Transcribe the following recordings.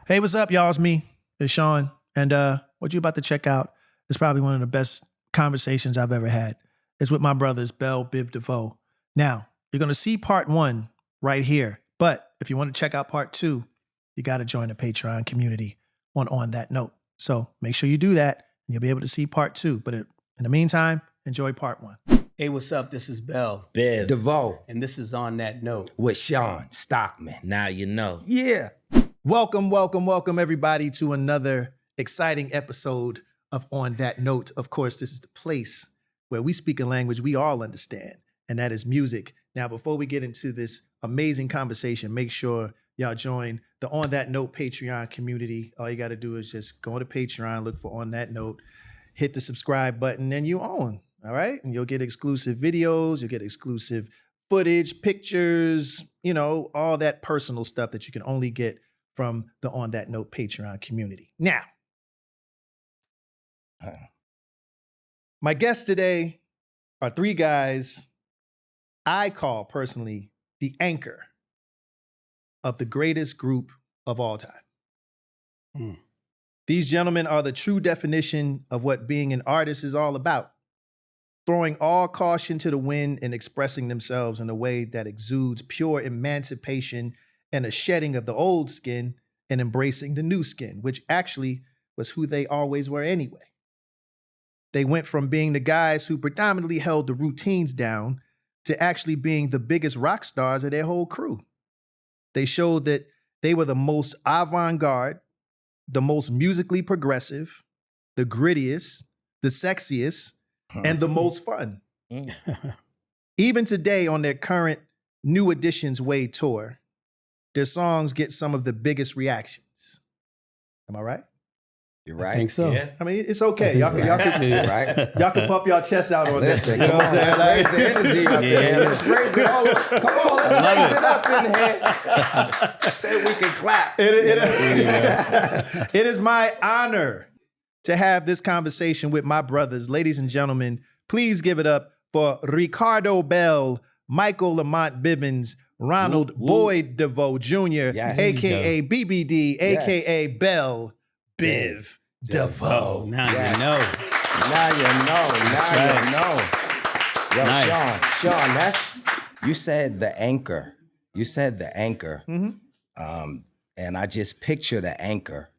Hey, what's up, y'all? It's me, it's Sean. And what you're about to check out is probably one of the best conversations I've ever had. It's with my brothers, Bell Biv DeVoe. Now, you're going to see part 1 right here. But if you want to check out part 2, you got to join the Patreon community on that note. So make sure you do that, and you'll be able to see part 2. But in the meantime, enjoy part 1. Hey, what's up? This is Bell Biv DeVoe and this is On That Note. with Sean Stockman. Now you know. Yeah. Welcome, everybody, to another exciting episode of On That Note. Of course, this is the place where we speak a language we all understand, and that is music. Now, before we get into this amazing conversation, make sure y'all join the On That Note Patreon community. All you got to do is just go to Patreon, look for On That Note, hit the subscribe button, and you own, all right? And you'll get exclusive videos, you'll get exclusive footage, pictures, all that personal stuff that you can only get from the On That Note Patreon community. Now, my guests today are 3 guys I call personally the anchor of the greatest group of all time. These gentlemen are the true definition of what being an artist is all about, throwing all caution to the wind and expressing themselves in a way that exudes pure emancipation and a shedding of the old skin and embracing the new skin, which actually was who they always were anyway. They went from being the guys who predominantly held the routines down to actually being the biggest rock stars of their whole crew. They showed that they were the most avant-garde, the most musically progressive, the grittiest, the sexiest, and the most fun. Even today on their current New Editions Way tour, their songs get some of the biggest reactions. Am I right? You're right. I think so. Yeah. I mean, it's okay. Y'all can Right? y'all can puff y'all chests out on this. Listen, You know what I'm saying? let's raise the energy up there. Let's raise it all up. Come on, let's raise it up in here. Say we can clap. It is my honor to have this conversation with my brothers. Ladies and gentlemen, please give it up for Ricardo Bell, Michael Lamont Bivins, Ronald Boyd DeVoe Jr., Yes. a.k.a. BBD, a.k.a. Bell Biv DeVoe. Now Yes. you know. Now you know. Now you know. Yo, Nice. Sean, that's, you said the anchor. You said the anchor. And I just picture the anchor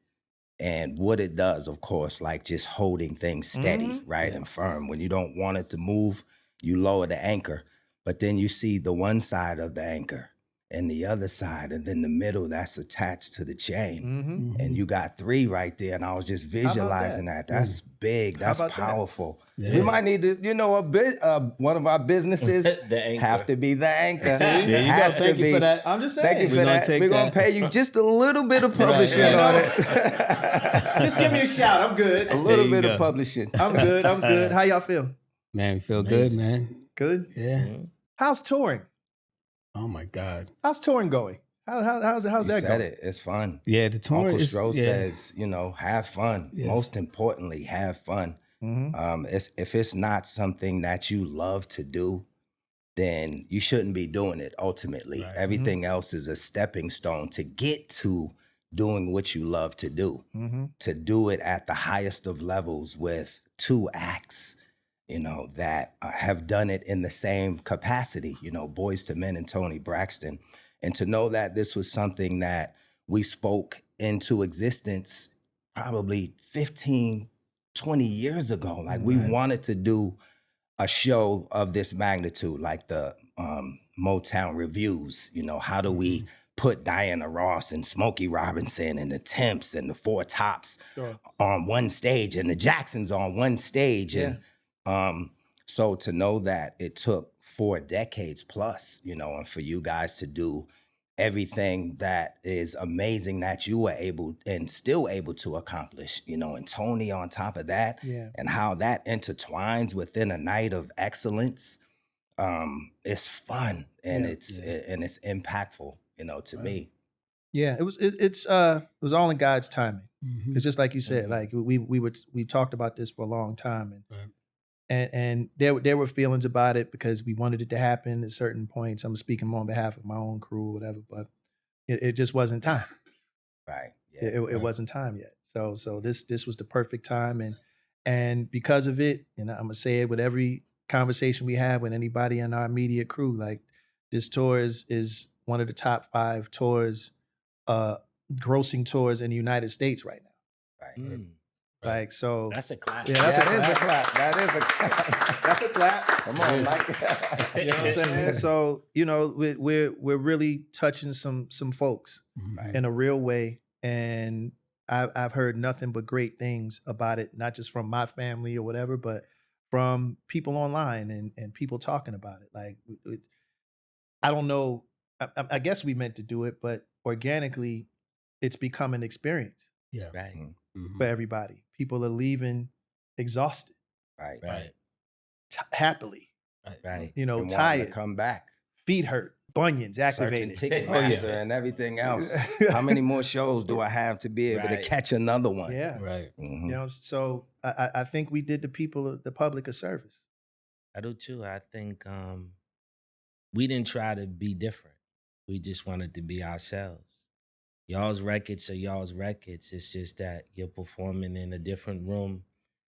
and what it does, of course, like just holding things steady, right, and firm. When you don't want it to move, you lower the anchor. But then you see the one side of the anchor and the other side, and then the middle that's attached to the chain. And you got 3 right there, and I was just visualizing that. That's big. That's about that? powerful. Yeah. We might need to, one of our businesses The anchor. have to be the anchor. There you go. Has to Thank you be. for that. I'm just saying. Thank you for We're gonna that. take We're going to that. pay you just a little bit of publishing right. on it. Just give me a shout. I'm good. A little you bit go. of publishing. I'm good. How y'all feel? Man, we feel good, man. Good? Yeah. How's touring? Oh my God. How's touring going? How's You that said going? it. It's fun. Yeah, the tour Uncle is Stro yeah. says, have fun. Yes. Most importantly, have fun. If it's not something that you love to do, then you shouldn't be doing it ultimately. Right. Everything else is a stepping stone to get to doing what you love to do. To do it at the highest of levels with 2 acts, that have done it in the same capacity, Boyz II Men and Tony Braxton. And to know that this was something that we spoke into existence probably 15, 20 years ago. Like we wanted to do a show of this magnitude, like the Motown reviews. How do we put Diana Ross and Smokey Robinson and the Temps and the Four Tops on one stage and the Jacksons on one stage? Yeah. And so to know that it took 4 decades plus, and for you guys to do everything that is amazing that you were able and still able to accomplish, and Tony on top of that, and how that intertwines within a night of excellence, it's fun and it's impactful, to me. Yeah, it was all in God's timing. It's just like you said, like we talked about this for a long time, and there were feelings about it because we wanted it to happen at certain points. I'm speaking on behalf of my own crew or whatever, but it just wasn't time. Right. It wasn't time yet. So this was the perfect time, and because of it, and I'm gonna say it with every conversation we have with anybody in our immediate crew, like this tour is one of the top 5 tours, grossing tours in the United States right now. Right. Like, so That's a clap. yeah, that's That is a clap. That is a clap. That's a clap. Come on, Mike. You know what I'm saying? So, you know, we're really touching some folks Right. in a real way, and I've heard nothing but great things about it, not just from my family or whatever, but from people online and people talking about it. Like, I don't know. I guess we meant to do it, but organically, it's become an experience Yeah. Right. for everybody. People are leaving exhausted, Right. Right. happily, Right. you know, And wanting to tired, come back. feet hurt, bunions Searching activated. Ticketmaster and everything else. How many more shows do I have to be able to Right. catch another one? Yeah. Right. Mhm. You know, so I think we did the public a service. I do too. I think we didn't try to be different. We just wanted to be ourselves. Y'all's records are y'all's records. It's just that you're performing in a different room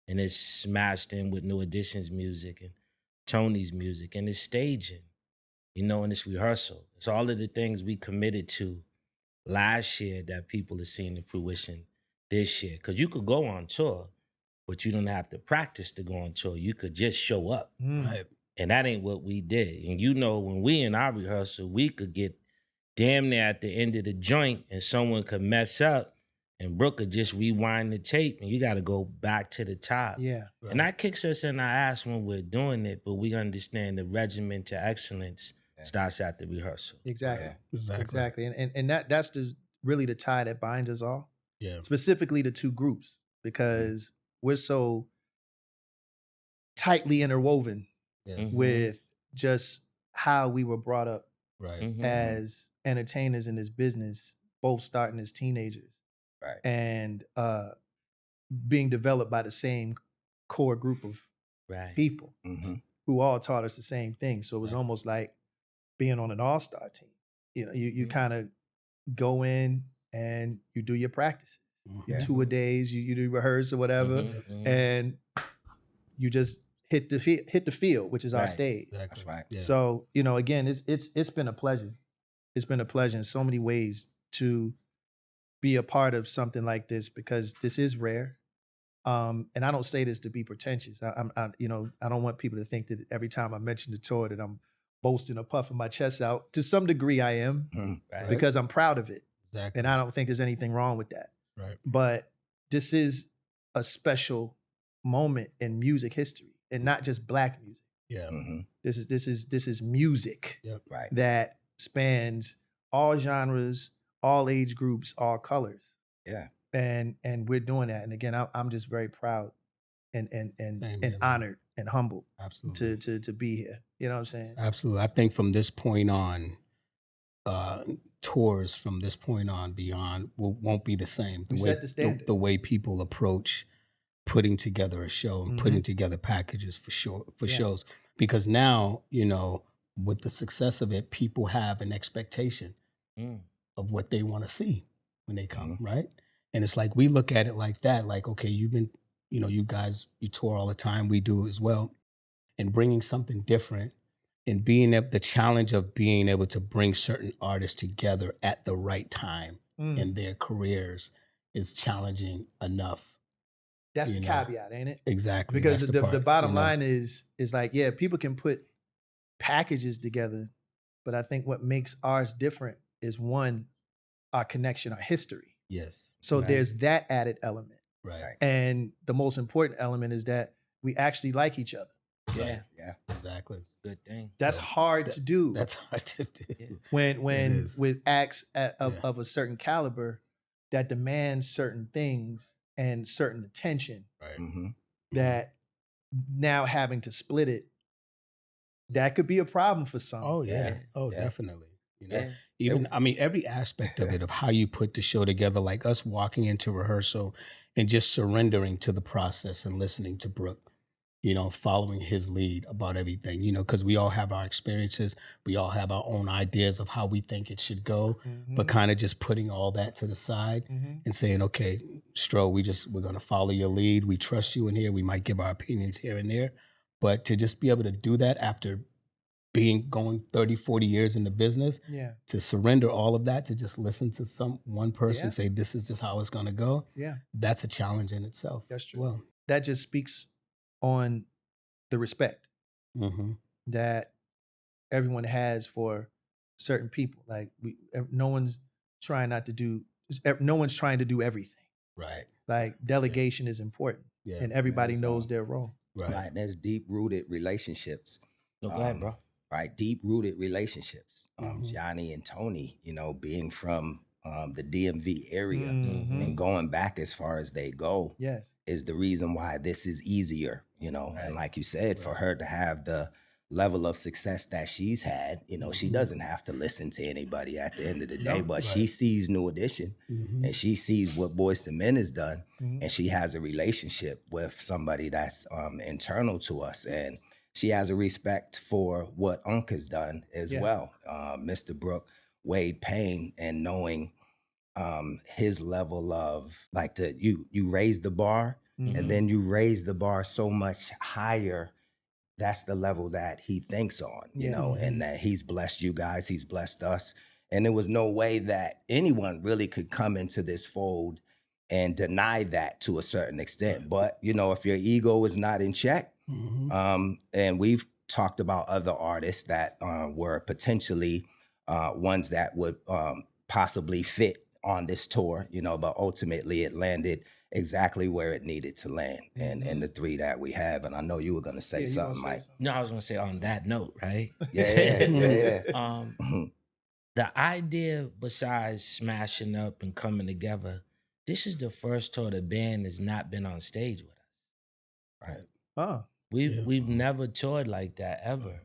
and it's smashed in with New Edition's music and Tony's music and it's staging, you know, and it's rehearsal. It's all of the things we committed to last year that people are seeing in fruition this year. Because you could go on tour, but you don't have to practice to go on tour. You could just show up. Right. And that ain't what we did. And you know, when we in our rehearsal, we could get damn near at the end of the joint and someone could mess up and Brooke could just rewind the tape and you got to go back to the top. Yeah. Right. And that kicks us in our ass when we're doing it, but we understand the regiment to excellence starts at the rehearsal. Exactly. Exactly. Exactly. And that's really the tie that binds us all. Yeah. Specifically the 2 groups, because we're so tightly interwoven Yeah. Mhm. with just how we were brought up Right. Mhm. as entertainers in this business, both starting as teenagers Right. and being developed by the same core group of Right. people Mhm. who all taught us the same thing. So it was Right. almost like being on an all-star team. You know, you Mhm. kind of go in and you do your practices, your Yeah. two-a-days, you do rehearse or whatever, Mhm. Mhm. and you just hit the field, which is our Right. stage. Exactly. That's right. Yeah. So, you know, again, it's been a pleasure. It's been a pleasure in so many ways to be a part of something like this, because this is rare. And I don't say this to be pretentious. I don't want people to think that every time I mention the tour that I'm boasting or puffing my chest out. To some degree, I am, Mhm. Right. because I'm proud of it, Exactly. and I don't think there's anything wrong with that. Right. But this is a special moment in music history, and not just Black music. Yeah. Mhm. This is music Right. that spans all genres, all age groups, all colors. Yeah. And we're doing that. And again, I'm just very proud and Same here, and man. honored and humbled Absolutely. to be here. You know what I'm saying? Absolutely. I think from this point on, tours from this point on beyond won't be the same. We set the standard. The way people approach putting together a show and putting together packages for shows. Because now, you know, with the success of it, people have an expectation Mm. of what they want to see when they come, right? And it's like, we look at it like that, like, okay, you've been, you know, you guys, you tour all the time, we do as well. And bringing something different and the challenge of being able to bring certain artists together at the right time in their careers is challenging enough. That's the you know. caveat, ain't it? Exactly. Because That's the part, bottom you know. line is like, yeah, people can put packages together, but I think what makes ours different is, one, our connection, our history. Yes. So Right. there's that added element. Right. And the most important element is that we actually like each other. Yeah. Yeah. Exactly. Good thing. That's So hard to do. That's hard to do. Yeah. when is. with acts Yeah. of a certain caliber that demands certain things and certain attention, Right. Mhm. that now having to split it, that could be a problem for some. Oh yeah. Yeah. Oh, Yeah. definitely. You know, Yeah. even I mean, every aspect of it, of how you put the show together, like us walking into rehearsal and just surrendering to the process and listening to Brooke, following his lead about everything, because we all have our experiences. We all have our own ideas of how we think it should go, but kind of just putting all that to the side and saying, okay, Stro, we're going to follow your lead. We trust you in here. We might give our opinions here and there, but to just be able to do that after going 30, 40 years in the business, to surrender all of that, to just listen to one person say, this is just how it's going to go. Yeah. That's a challenge in itself. That's true. Well, that just speaks on the respect that everyone has for certain people. Like no one's trying to do everything. Right. Like delegation is important, and everybody knows their role. Right. There's deep-rooted relationships. Go ahead, bro. Right, deep-rooted relationships. Johnny and Tony, being from the DMV area and going back as far as they go is the reason why this is easier, And like you said, for her to have the level of success that she's had, she doesn't have to listen to anybody at the end of the day, but she sees New Edition and she sees what Boyz II Men has done, and she has a relationship with somebody that's internal to us, and she has a respect for what Unc has done as well. Mr. Brooke, Wade Payne, and knowing his level of you raise the bar and then you raise the bar so much higher. That's the level that he thinks on, and that he's blessed you guys, he's blessed us. And there was no way that anyone really could come into this fold and deny that to a certain extent. But, if your ego is not in check, and we've talked about other artists that were potentially ones that would possibly fit on this tour, but ultimately it landed exactly where it needed to land, and the three that we have. And I know you were going to say something, Mike. No, I was going to say on that note, right? Yeah. The idea, besides smashing up and coming together, this is the first tour the band has not been on stage with us. Right. Oh. We've never toured like that ever.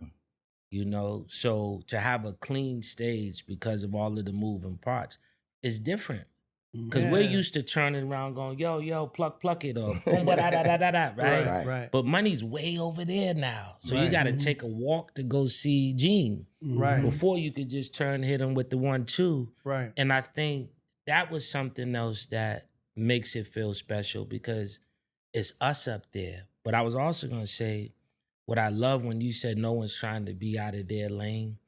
So to have a clean stage because of all of the moving parts is different. Because we're used to turning around going, yo, pluck it, or boom, da, right? Right. But money's way over there now. So you got to take a walk to go see Gene. Right. Before you could just hit him with the 1-2. Right. And I think that was something else that makes it feel special because it's us up there. But I was also going to say, what I love when you said no one's trying to be out of their lane,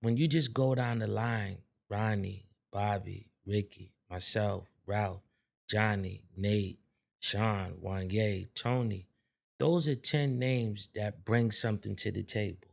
when you just go down the line, Ronnie, Bobby, Ricky, myself, Ralph, Johnny, Nate, Sean, Wanye, Tony, those are 10 names that bring something to the table.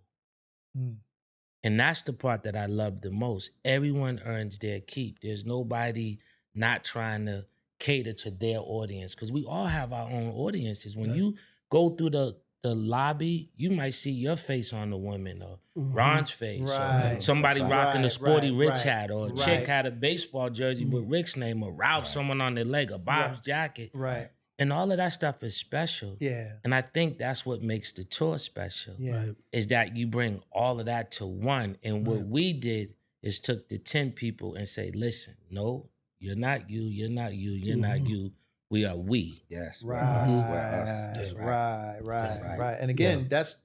And that's the part that I love the most. Everyone earns their keep. There's nobody not trying to cater to their audience because we all have our own audiences. When you go through the lobby, you might see your face on the woman or Ron's face or somebody rocking a Sporty Rich hat or a chick had a baseball jersey with Rick's name or Ralph, someone on their leg or Bob's jacket. Right. And all of that stuff is special. Yeah. And I think that's what makes the tour special. Yeah. Is that you bring all of that to one. And what we did is took the 10 people and say, listen, no, you're not you, you're not you, you're not you. We are we. Yes. Right. We're us. That's right. Right. And again, that's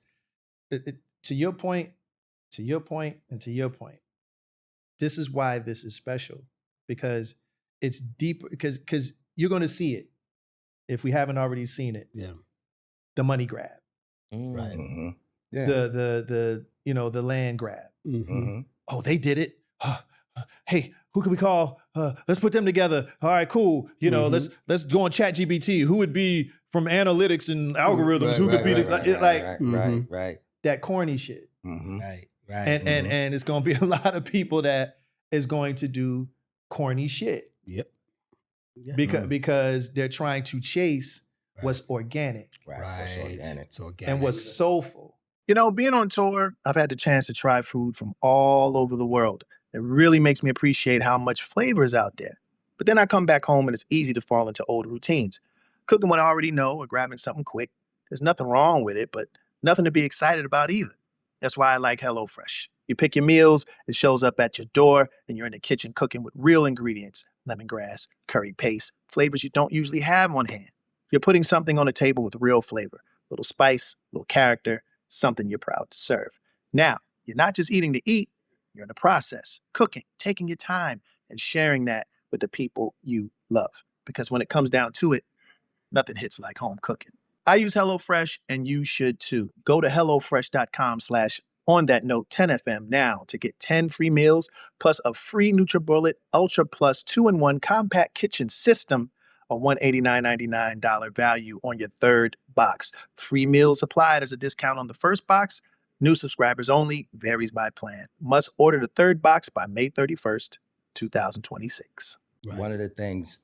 to your point, and to your point. This is why this is special because it's deeper. Because you're going to see it if we haven't already seen it. Yeah. The money grab. Right. Yeah. The land grab. Oh, they did it. Hey, who can we call? Let's put them together. All right, cool. Let's go on ChatGPT. Who would be from analytics and algorithms? Who could be right. That corny shit. Right. And it's gonna be a lot of people that is going to do corny shit. Yep. Yeah. Because they're trying to chase what's organic. What's organic. It's organic. And what's soulful. Being on tour, I've had the chance to try food from all over the world. It really makes me appreciate how much flavor is out there. But then I come back home and it's easy to fall into old routines. Cooking what I already know or grabbing something quick. There's nothing wrong with it, but nothing to be excited about either. That's why I like HelloFresh. You pick your meals, it shows up at your door, and you're in the kitchen cooking with real ingredients. Lemongrass, curry paste, flavors you don't usually have on hand. You're putting something on the table with real flavor, little spice, little character, something you're proud to serve. Now, you're not just eating to eat, you're in the process, cooking, taking your time, and sharing that with the people you love. Because when it comes down to it, nothing hits like home cooking. I use HelloFresh, and you should too. Go to HelloFresh.com/OnThatNote10FM now to get 10 free meals plus a free NutriBullet Ultra Plus 2-in-1 compact kitchen system, a $189.99 value on your third box. Free meals applied as a discount on the first box. New subscribers only, varies by plan. Must order the third box by May 31st, 2026. Right. One of the things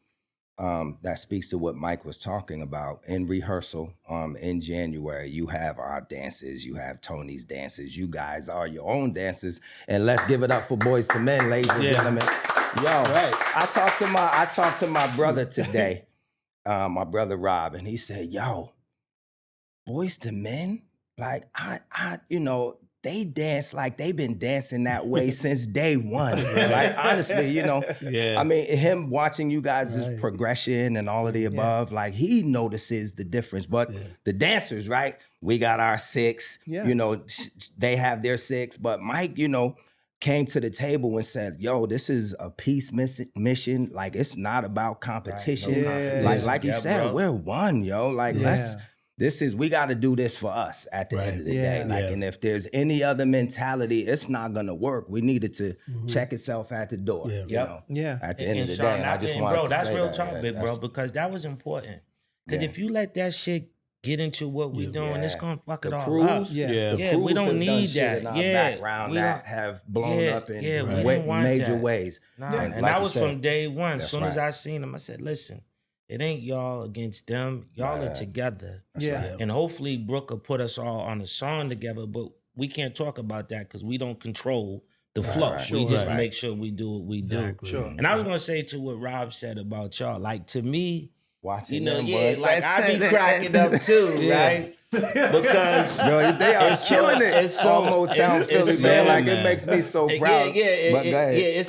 that speaks to what Mike was talking about in rehearsal in January, you have our dances, you have Tony's dances, you guys are your own dancers, and let's give it up for Boys to Men, ladies and gentlemen. Yo, I talked to my brother today, my brother Rob, and he said, yo, Boys to Men, like I they dance like they've been dancing that way since day one. Like, honestly, I mean, him watching you guys' progression and all of the above, like, he notices the difference. But the dancers, right? We got our 6, they have their 6. But Mike, came to the table and said, yo, this is a peace mission. Like, it's not about competition. Right, no like competition. you said, bro. we're one, yo. Like, we got to do this for us at the end of the day. Like, and if there's any other mentality, it's not going to work. We needed to check itself at the door, at the end of the day. And I just wanted to that's say real that. talk, big bro, because that was important. Because if you let that shit get into what we doing, it's going to fuck it all up. The crews we don't have need done shit that. in our background that have blown up in major ways. Nah, And and like that you was said, from day one. As that's soon as right. I seen them, I said, listen, it ain't y'all against them. Y'all are together. Yeah. And hopefully Brooke will put us all on a song together, but we can't talk about that because we don't control the flow. We just make sure we do what we do. Sure. And I was going to say to what Rob said about y'all, like, to me, watching like boys, I be cracking up too, right? Because they are killing it. It's so Motown Philly, man. Like, it makes me so proud. But go ahead.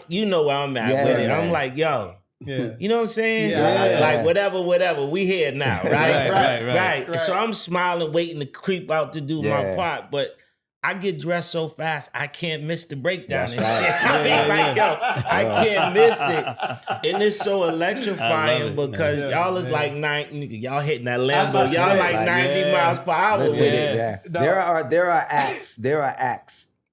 You know where I'm at with it. I'm like, yo. Yeah. You know what I'm saying? Yeah. Like, whatever. We here now, right? Right. And so I'm smiling, waiting to creep out to do my part, but I get dressed so fast, I can't miss the breakdown and shit. I can't miss it. And it's so electrifying because y'all is like y'all hitting that Lambo. Y'all like 90 miles per hour with it. Yeah. There are acts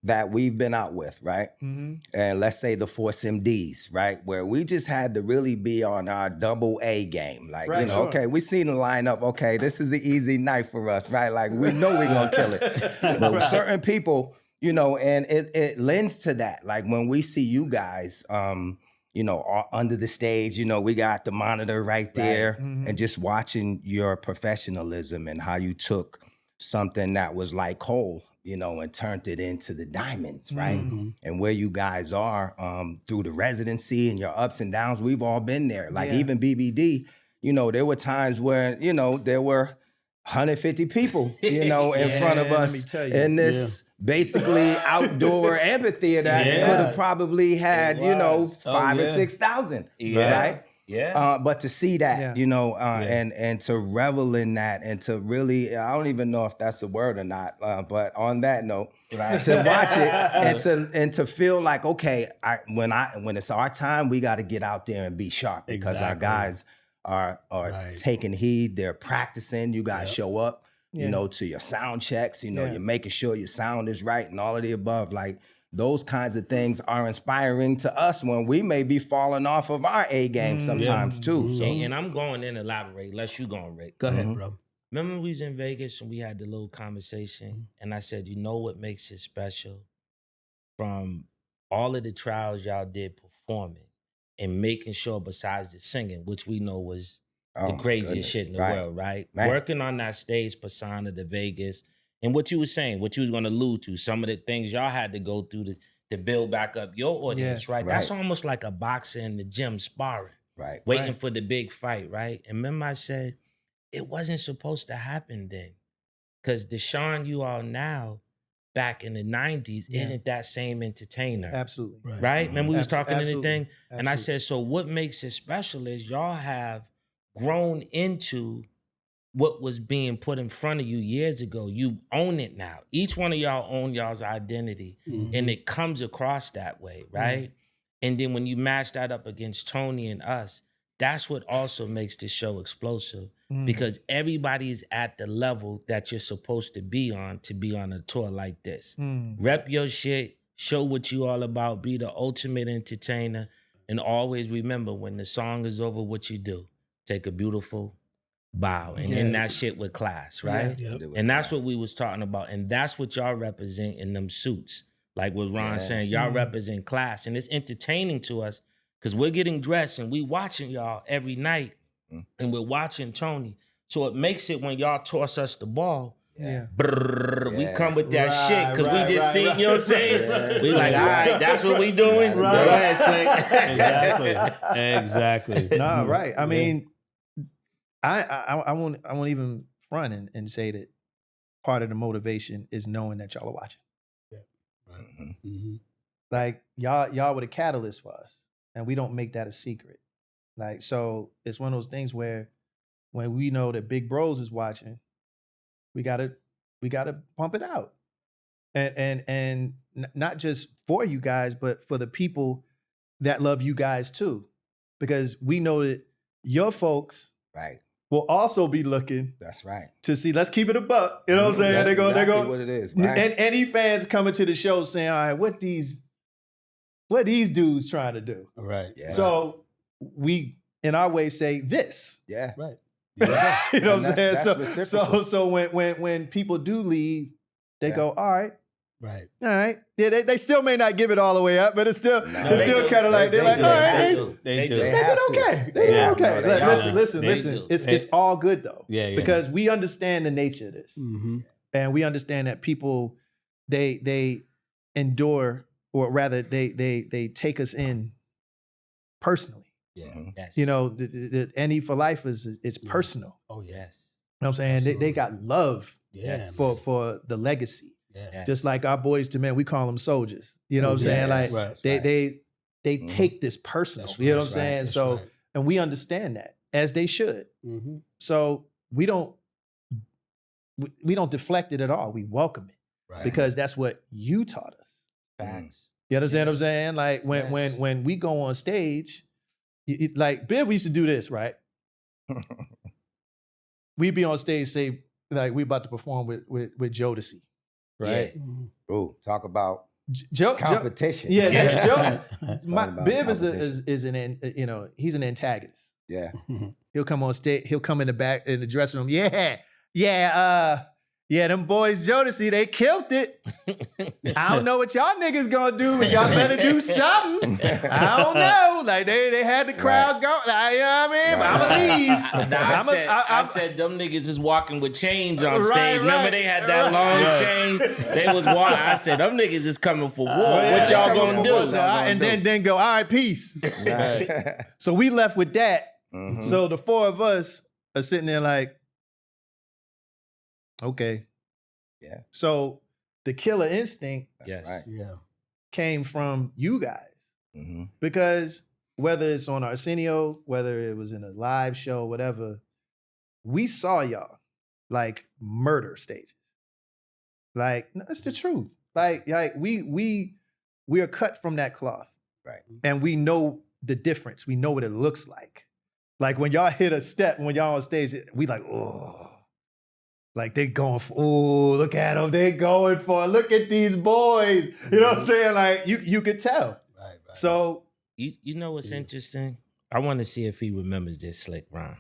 that we've been out with, right? Mm-hmm. And let's say the Force MDs, right? Where we just had to really be on our double A game. Like, okay, we seen the lineup. Okay, this is an easy night for us, right? Like, we know we're gonna kill it. But certain people, and it lends to that. Like, when we see you guys, under the stage, we got the monitor right there, and just watching your professionalism and how you took something that was like coal, and turned it into the diamonds, right? And where you guys are through the residency and your ups and downs, we've all been there. Like, even BBD, there were times where, there were 150 people, in front of us in this basically outdoor amphitheater that could have probably had, 5,000 or 6,000, right? Yeah. But to see that, and to revel in that, and to really, I don't even know if that's a word or not, but on that note, to watch it and to feel like, okay, when it's our time, we got to get out there and be sharp because our guys are taking heed, they're practicing. You guys show up, to your sound checks, you're making sure your sound is right and all of the above, like. Those kinds of things are inspiring to us when we may be falling off of our A game sometimes too. So. And I'm going in to elaborate, unless you going, Rick. Go ahead, bro. Remember we was in Vegas and we had the little conversation and I said, you know what makes it special? From all of the trials y'all did performing and making sure besides the singing, which we know was the craziest shit in the world, right? Man. Working on that stage persona, the Vegas, and what you were saying, what you was going to allude to, some of the things y'all had to go through to build back up your audience, right? That's almost like a boxer in the gym sparring, waiting for the big fight, right? And remember I said, it wasn't supposed to happen then. Because the Sean you are now, back in the 90s, isn't that same entertainer. Absolutely. Right? Remember we was talking in the thing? Absolutely. And I said, so what makes it special is y'all have grown into what was being put in front of you years ago. You own it now. Each one of y'all own y'all's identity, and it comes across that way, right? And then when you match that up against Tony and us, that's what also makes the show explosive, because everybody is at the level that you're supposed to be on a tour like this. Rep your shit, show what you all about, be the ultimate entertainer, and always remember when the song is over, what you do. Take a beautiful bow and end that shit with class, right? Yeah. And that's what we was talking about. And that's what y'all represent in them suits. Like what Ron saying, y'all represent class. And it's entertaining to us because we're getting dressed and we watching y'all every night and we're watching Tony. So it makes it when y'all toss us the ball, we come with that shit because we just seen, you know what I'm saying? We like, all right, that's what we doing. Go ahead, Slick. Exactly. Nah, right. I mean, I won't even front and say that part of the motivation is knowing that y'all are watching. Like y'all were the catalyst for us, and we don't make that a secret. Like, so it's one of those things where when we know that Big Bros is watching, we gotta pump it out, and not just for you guys, but for the people that love you guys too, because we know that your folks will also be looking. That's right. To see, let's keep it a buck. You know what I'm saying? That's They go. what it is. Right. And any fans coming to the show saying, all right, what these dudes trying to do? Right. Yeah. So we, in our way, say this. Yeah. Right. Yeah. You know what I'm saying? That's reciprocal. So when people do leave, they go, all right. Right. All right. Yeah, they still may not give it all the way up, but it's still kind of like, They they're like, do. all right, They do. they did okay. They did okay. No, they Listen. do. It's all good though. Yeah. Because we understand the nature of this. And we understand that people, they endure, or rather they take us in personally. Yeah. Yes. You know, the NE for Life is personal. Oh, yes. You know what I'm saying? They got love for the legacy. Yeah. Just like our boys to men, we call them soldiers. You know what I'm saying? Like they take this personal. That's you know right, what I'm saying? that's So, right. and we understand that, as they should. So we don't deflect it at all. We welcome it because that's what you taught us. Facts. You understand what I'm saying? Like when we go on stage, like Biv, we used to do this, right? We'd be on stage, say like we about to perform with Jodeci. Right. Oh, talk about Joe, competition. Joe, Talking about Biv competition. is an he's an antagonist. Yeah. He'll come on stage. He'll come in the back in the dressing room. Them boys Jodeci, they killed it. I don't know what y'all niggas gonna do, but y'all better do something. I don't know. Like they had the crowd go. Like, you know what I mean? I'ma leave. I said them niggas is walking with chains on stage. Remember they had that long chain? They was walking. I said them niggas is coming for war. What y'all gonna do? And then go, all right, peace. So we left with that. So the four of us are sitting there like, okay. Yeah. So the killer instinct came from you guys. Because whether it's on Arsenio, whether it was in a live show, whatever, we saw y'all like murder stages. Like, no, it's the truth. Like we are cut from that cloth. Right. And we know the difference. We know what it looks like. Like when y'all hit a step, when y'all on stage, we like, oh. Like they going for, oh, look at them. They going for, look at these boys. You know what I'm saying? Like you could tell. Right. So. You know what's interesting? I want to see if he remembers this, Slick Ron.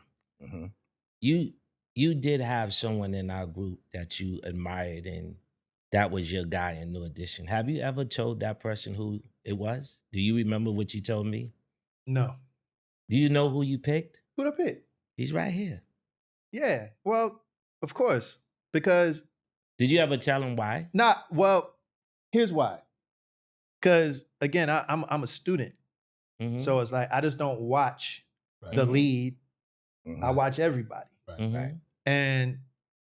You did have someone in our group that you admired, and that was your guy in New Edition. Have you ever told that person who it was? Do you remember what you told me? No. Do you know who you picked? Who'd I pick? He's right here. Yeah. Well, of course. Because. Did you ever tell him why? Well, here's why. Because again, I'm a student. So it's like I just don't watch the lead. I watch everybody. Right. And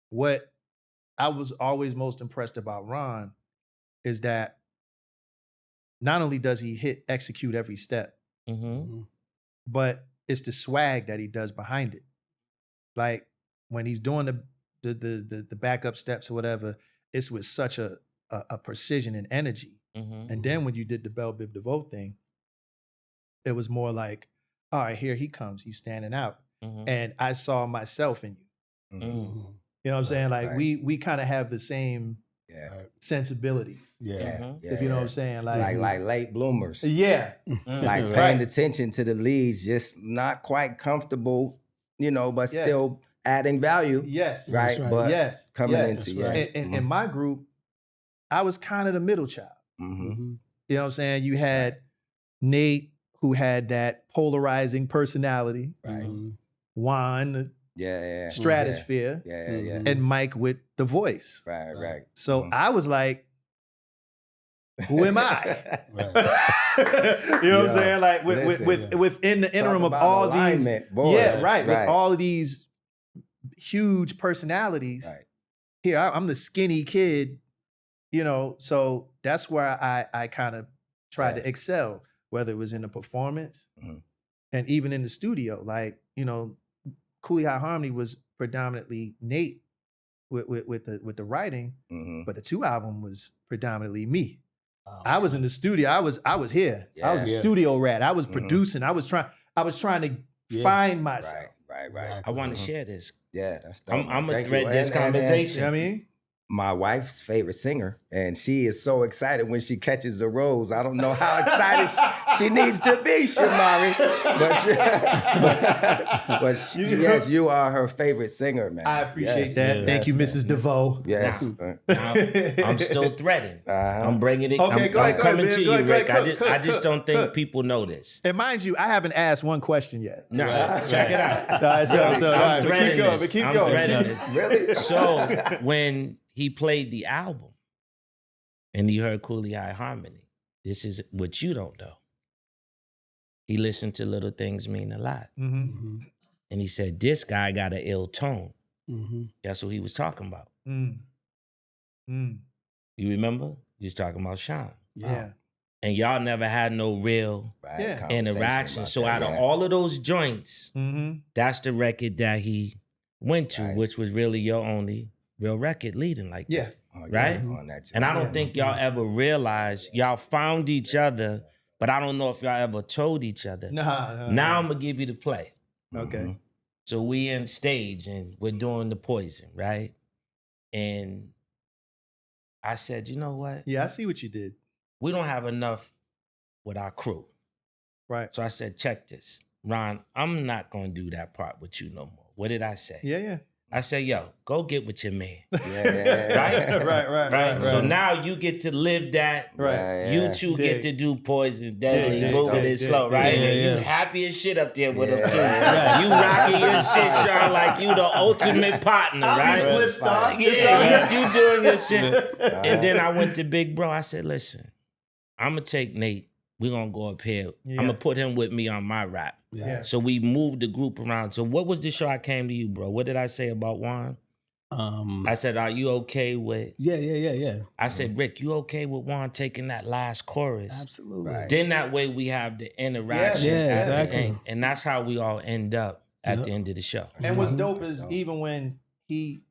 what I was always most impressed about Ron is that not only does he execute every step, but it's the swag that he does behind it. Like when he's doing the backup steps or whatever, it's with such a precision and energy. Mm-hmm. And then when you did the Bell Biv DeVoe thing, it was more like, all right, here he comes. He's standing out. Mm-hmm. And I saw myself in you. Mm-hmm. You know what I'm saying? Like we kind of have the same sensibilities. Mm-hmm. If you know what I'm saying. Like late bloomers. Yeah. Like paying attention to the leads, just not quite comfortable, but still adding value. Yes. Right. Right. But coming into In my group, I was kind of the middle child. Mm-hmm. You know what I'm saying? You had Nate, who had that polarizing personality. Right. Juan, stratosphere. Yeah. And Mike with the voice. Right. So I was like, who am I? You know what I'm saying? Like within the interim of all these, with all of these huge personalities. Right. Here I'm the skinny kid, so that's where I kind of tried to excel, whether it was in the performance and even in the studio. Like, Cooley High Harmony was predominantly Nate with the writing, but the 2 album was predominantly me. I was in the studio. I was here. I was a studio rat. I was producing. I was trying to find myself. Right. I want to share this. Yeah, that's dope. I'm gonna Thank thread you. this conversation. You know what I mean? My wife's favorite singer, and she is so excited when she catches a rose. I don't know how excited she needs to be, Shamari. But yes, you are her favorite singer, man. I appreciate that. Thank you, Mrs. DeVoe. Yes. Now, I'm still threading. I'm bringing it. Okay, I'm coming ahead, to go you, ahead, Rick. cook, I just don't think cook. people know this. And mind you, I haven't asked one question yet. No, check it out. All right, I'm threading this. keep I'm going. threading it. Really? So when he played the album and he heard Cooley High Harmony, this is what you don't know. He listened to Little Things Mean a Lot. Mm-hmm. And he said, this guy got an ill tone. Mm-hmm. That's what he was talking about. Mm. You remember? He was talking about Sean. Yeah. And y'all never had no real interaction. So out of all of those joints, that's the record that he went to, which was really your only real record leading like that. Right? And I don't think y'all ever realized y'all found each other, but I don't know if y'all ever told each other. Nah. Now I'm going to give you the play. Okay. So we in stage and we're doing the Poison, right? And I said, you know what? Yeah, I see what you did. We don't have enough with our crew. Right. So I said, check this. Ron, I'm not going to do that part with you no more. What did I say? Yeah. I said, yo, go get with your man. Right. So now you get to live that. Right. You two get to do Poison, Deadly, Moving It Slow, right? And you happy as shit up there with them too. You rocking your shit, Sean, like you the ultimate partner, right? Flip star. Yeah, you doing your shit. And then I went to Big Bro. I said, listen, I'm going to take Nate. We're going to go up here. I'm going to put him with me on my rap. Yeah. So we moved the group around. So what was the show I came to you, bro? What did I say about Juan? I said, are you okay with... Yeah. I said, Rick, you okay with Juan taking that last chorus? Absolutely. Then that way we have the interaction. Yeah, exactly. And that's how we all end up at the end of the show. And what's dope is even when he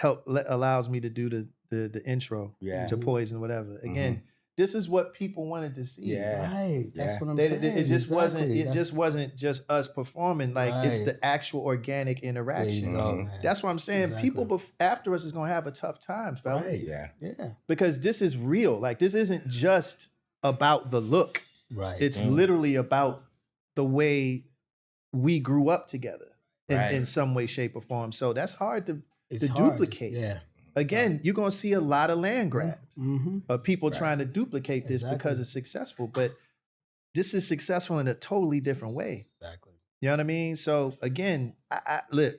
allows me to do the intro to Poison, whatever. Again, this is what people wanted to see. Yeah. Right. That's what I'm saying. It just wasn't. Exactly. It just wasn't just us performing. Like it's the actual organic interaction. That's what I'm saying. People after us is gonna have a tough time, fellas. Right. Yeah. Because this is real. Like this isn't just about the look. Right. It's literally about the way we grew up together in some way, shape, or form. So that's hard to duplicate. Yeah. Again, you're going to see a lot of land grabs of people trying to duplicate this because it's successful. But this is successful in a totally different way. Exactly. You know what I mean? So again, I look,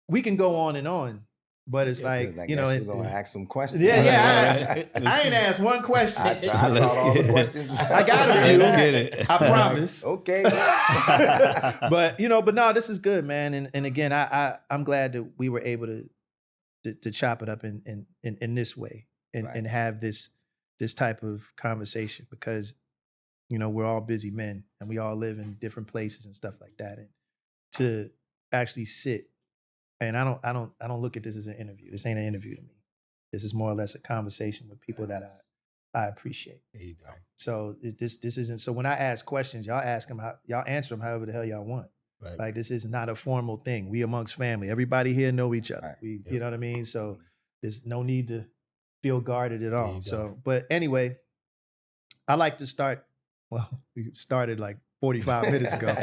we can go on, but it's like, you know, you're going to ask some questions. Yeah. I ain't asked one question. I got all the questions. I got a few. Get it. I promise. Okay. But no, this is good, man. And again, I'm glad that we were able to chop it up in this way and have this type of conversation because, you know, we're all busy men and we all live in different places and stuff like that. And to actually sit And I don't look at this as an interview. This ain't an interview to me. This is more or less a conversation with people that I appreciate. There you go. So this isn't. So when I ask questions, y'all answer them however the hell y'all want. Right. Like this is not a formal thing. We amongst family. Everybody here know each other. Right. You know what I mean? So there's no need to feel guarded at all. you So, but anyway, I like to start. Well, we started like 45 minutes ago,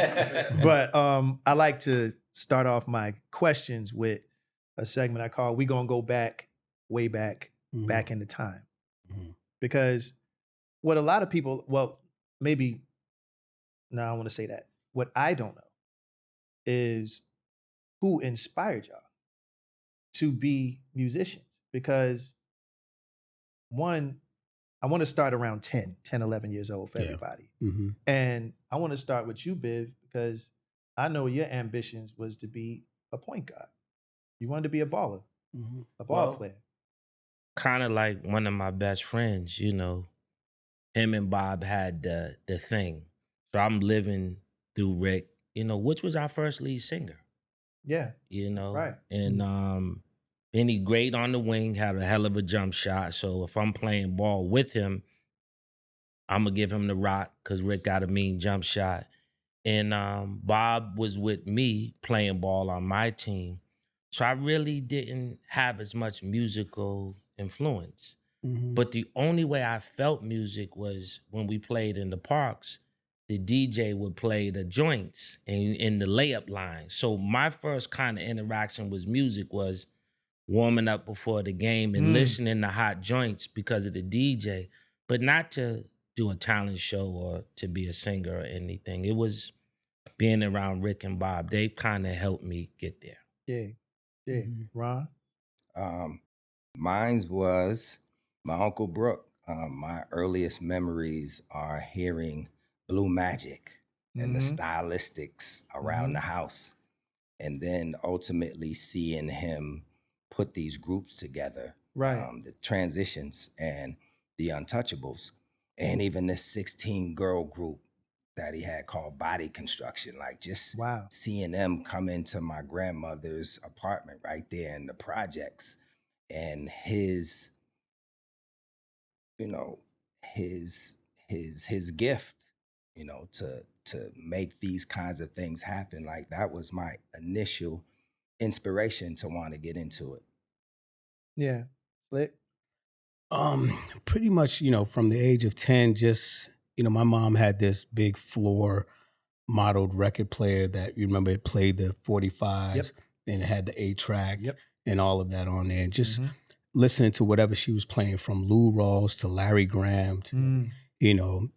but I like to start off my questions with a segment I call "We Gonna Go Back, Way Back, Back into Time," because what a lot of people, well, maybe now I want to say that what I don't know is who inspired y'all to be musicians. Because one, I want to start around 10, 11 years old for everybody. And I want to start with you, Biv, because I know your ambitions was to be a point guard. You wanted to be a baller, a ball player. Kind of like one of my best friends, you know, him and Bob had the thing. So I'm living through Rick, you know, which was our first lead singer. Yeah. You know? Right. And Benny great on the wing, had a hell of a jump shot. So if I'm playing ball with him, I'm going to give him the rock because Rick got a mean jump shot. And Bob was with me playing ball on my team. So I really didn't have as much musical influence. But the only way I felt music was when we played in the parks. The DJ would play the joints in the layup line. So my first kind of interaction with music was warming up before the game and listening to hot joints because of the DJ, but not to do a talent show or to be a singer or anything. It was being around Rick and Bob. They kind of helped me get there. Yeah. Ron? Mine was my Uncle Brooke. My earliest memories are hearing Blue Magic and the stylistics around the house. And then ultimately seeing him put these groups together. Right. The Transitions and the Untouchables. And even this 16-girl group that he had called Body Construction. Like just seeing them come into my grandmother's apartment right there in the projects. And his, you know, his gift, you know, to make these kinds of things happen. Like that was my initial inspiration to want to get into it. Yeah. Slick? Pretty much, you know, from the age of 10, just, you know, my mom had this big floor modeled record player that, you remember, it played the 45s and it had the 8-track and all of that on there. And just listening to whatever she was playing, from Lou Rawls to Larry Graham to, you know,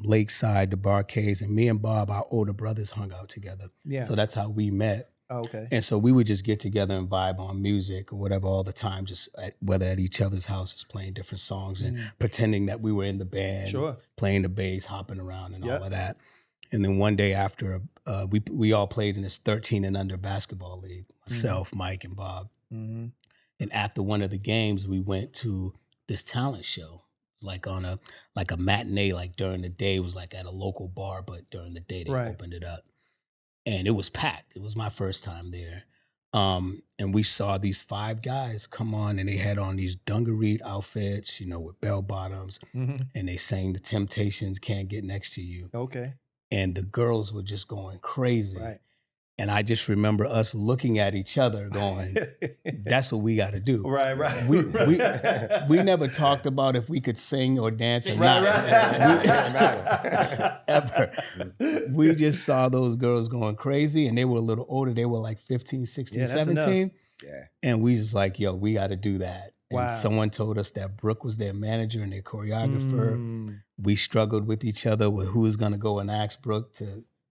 Lakeside, the Barcades. And me and Bob, our older brothers, hung out together. Yeah. So that's how we met. Oh, okay. And so we would just get together and vibe on music or whatever all the time, just whether at each other's houses, playing different songs and pretending that we were in the band, playing the bass, hopping around and all of that. And then one day after, we all played in this 13 and under basketball league, myself, Mike, and Bob. And after one of the games, we went to this talent show. It was like on a matinee, like during the day, it was like at a local bar, but during the day they opened it up. And it was packed. It was my first time there. And we saw these 5 guys come on, and they had on these dungaree outfits, you know, with bell bottoms. And they sang The Temptations, Can't Get Next to You. Okay. And the girls were just going crazy. Right. And I just remember us looking at each other going, that's what we got to do. Right. We never talked about if we could sing or dance or not. Ever. We just saw those girls going crazy, and they were a little older. They were like 15, 16, 17. Yeah. And we just like, yo, we got to do that. Wow. And someone told us that Brooke was their manager and their choreographer. We struggled with each other with who was going to go and ask Brooke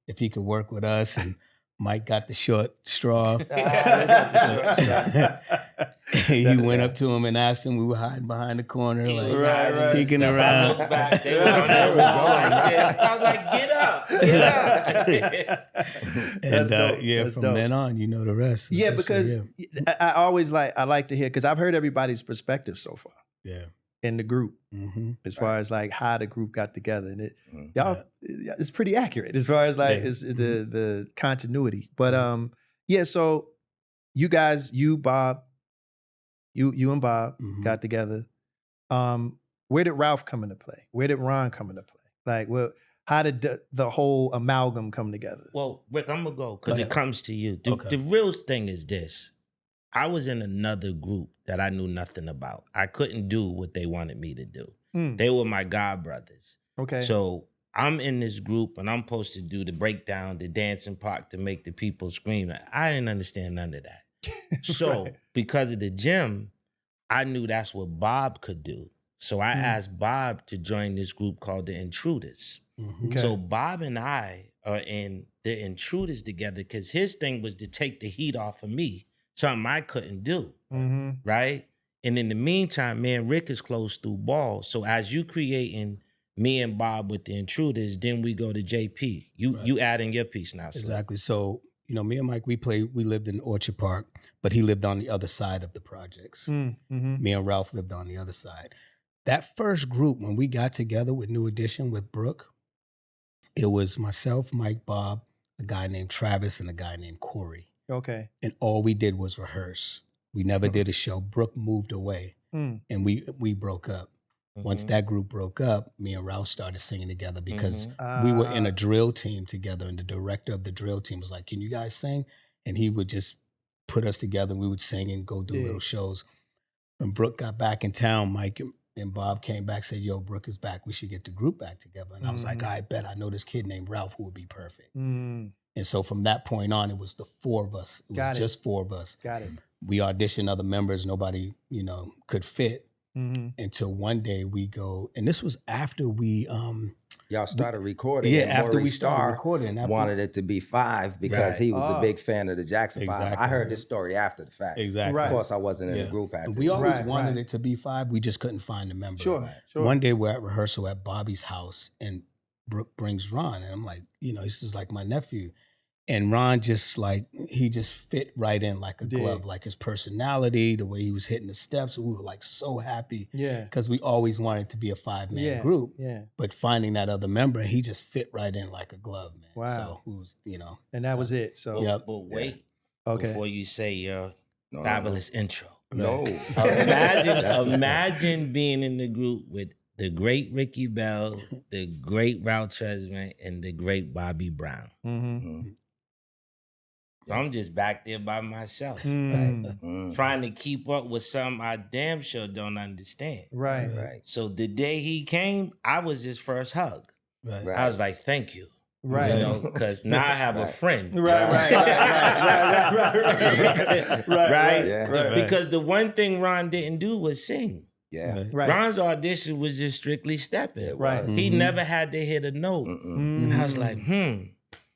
if he could work with us. And Mike got the short straw. He went up to him and asked him. We were hiding behind the corner, like peeking around. I looked back, they were on that wall. I was like, get up. And That's from dope. then on, you know the rest. Yeah, because I always I like to hear, because I've heard everybody's perspective so far. Yeah. In the group, as far as like how the group got together, and it's pretty accurate as far as like it's the continuity. But so you guys, Bob, you and Bob got together. Where did Ralph come into play? Where did Ron come into play? Like, well, how did the whole amalgam come together? Well, Rick, I'm gonna go because it comes to you. Okay. The real thing is this. I was in another group that I knew nothing about. I couldn't do what they wanted me to do. They were my god brothers. Okay. So I'm in this group and I'm supposed to do the breakdown, the dancing part to make the people scream. I didn't understand none of that. So because of the gym, I knew that's what Bob could do. So I asked Bob to join this group called the Intruders. Okay. So Bob and I are in the Intruders together because his thing was to take the heat off of me, something I couldn't do, right? And in the meantime, me and Rick is close through ball. So as you creating me and Bob with the Intruders, then we go to JP. You add in your piece now. Slim. Exactly. So, me and Mike, we lived in Orchard Park, but he lived on the other side of the projects. Me and Ralph lived on the other side. That first group, when we got together with New Edition with Brooke, it was myself, Mike, Bob, a guy named Travis, and a guy named Corey. Okay. And all we did was rehearse. We never did a show. Brooke moved away, and we broke up. Once that group broke up, me and Ralph started singing together because we were in a drill team together, and the director of the drill team was like, "Can you guys sing?" And he would just put us together, and we would sing and go do little shows. When Brooke got back in town, Mike and Bob came back, said, "Yo, Brooke is back. We should get the group back together." And I was like, "I bet I know this kid named Ralph who would be perfect." And so from that point on, it was the four of us. It was just four of us. Got it. We auditioned other members. Nobody, could fit. Until one day we go, and this was after we y'all started recording. Yeah, and after Maurice we started Starr recording, wanted it to be 5 because he was a big fan of the Jackson 5. Exactly. I heard this story after the fact. Exactly. Of course, I wasn't in the group at this We time. always wanted it to be 5. We just couldn't find a member. Sure. One day we're at rehearsal at Bobby's house, and Brooke brings Ron, and I'm like, this is like my nephew. And Ron just he just fit right in like a glove, like his personality, the way he was hitting the steps. We were like so happy. Yeah. Because we always wanted to be a 5-man group. Yeah. But finding that other member, he just fit right in like a glove, man. Wow. So it was, And that was it. So But wait, Okay. before you say your fabulous intro. No. Imagine being in the group with the great Ricky Bell, the great Ralph Tresvant, and the great Bobby Brown. I'm just back there by myself, trying to keep up with something I damn sure don't understand. Right. So the day he came, I was his first hug. Right. I was like, thank you. Right. Because now I have a friend. Right. Right? Because the one thing Ron didn't do was sing. Yeah. Right. Ron's audition was just strictly stepping. Right. He never had to hit a note. And I was like,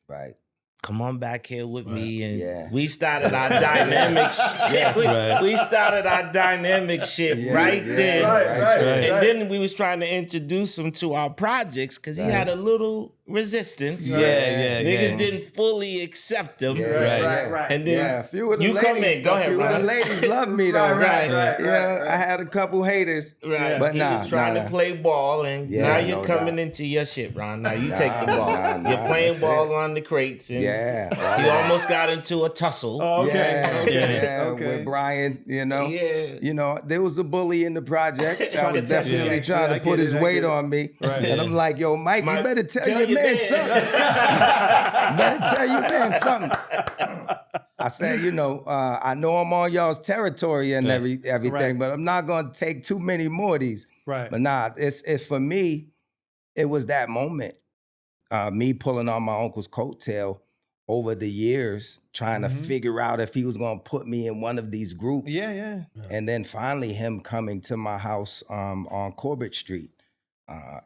Right. come on back here with me. And Yeah. we started our dynamic shit. We started our dynamic shit right then. And then we was trying to introduce him to our projects because he had a little resistance. Niggas didn't fully accept him. Right. And then a few of the you ladies, come in. Go ahead, a few of the Ron. ladies love me though. Right. I had a couple haters. Right. But he nah, was trying to play ball, and now you're no coming doubt. into your shit, Ron. Now you take the ball. You're playing that's ball it. on the crates, and Yeah. you almost got into a tussle. With Brian, Yeah. There was a bully in the projects that Trying was to test you. definitely Yeah, trying I to put get his it, I weight get it. on me. Right. And I'm like, yo, Mike, you better tell your your man man. something. Better tell your man something. I said, I know I'm on y'all's territory and everything, Right. but I'm not gonna take too many more of these. Right. But nah, it's for me, it was that moment. Me pulling on my uncle's coattail over the years, trying to figure out if he was gonna put me in one of these groups. Yeah. And then finally him coming to my house on Corbett Street.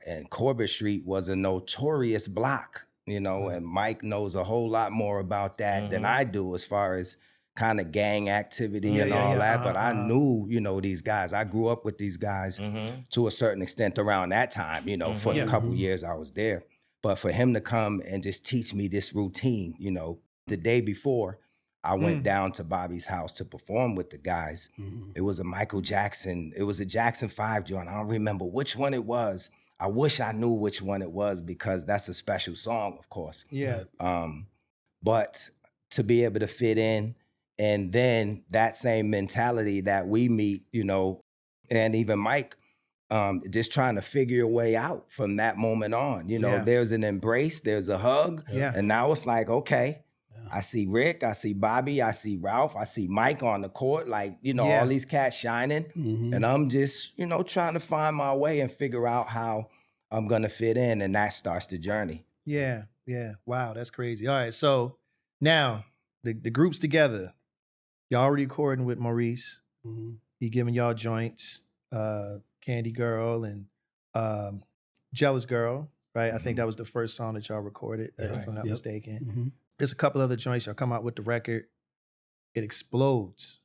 And Corbett Street was a notorious block, and Mike knows a whole lot more about that than I do as far as kind of gang activity and all that. But I knew, these guys. I grew up with these guys to a certain extent around that time, for the couple years I was there. But for him to come and just teach me this routine, the day before, I went down to Bobby's house to perform with the guys. It was a Michael Jackson. It was a Jackson 5 joint. I don't remember which one it was. I wish I knew which one it was because that's a special song, of course. Yeah. But to be able to fit in And then that same mentality that we meet, you know, and even Mike, just trying to figure your way out from that moment on. You know, Yeah. there's an embrace, there's a hug. Yeah. And now it's like, okay, Yeah. I see Rick, I see Bobby, I see Ralph, I see Mike on the court, like, you know, Yeah. all these cats shining. Mhm. And I'm just, you know, trying to find my way and figure out how I'm going to fit in. And that starts the journey. Yeah. Yeah. Wow, that's crazy. All right. So now the group's together. Y'all already recording with Maurice. Mhm. He giving y'all joints, Candy Girl and Jealous Girl, right? I think that was the first song that y'all recorded, if I'm not Yep. mistaken. Mhm. There's a couple other joints. Y'all come out with the record. It explodes.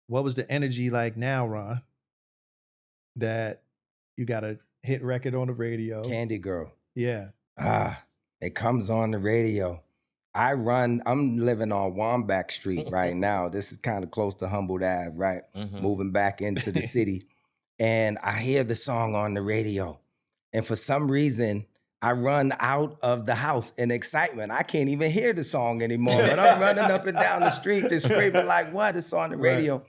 What was the energy like now, Ron, that you got a hit record on the radio? Candy Girl. Yeah. It comes on the radio. I'm living on Wambach Street right now. This is kind of close to Humboldt Ave, right? Moving back into the city. And I hear the song on the radio. And for some reason, I run out of the house in excitement. I can't even hear the song anymore, but I'm running up and down the street just screaming like, what? It's on the radio. Right.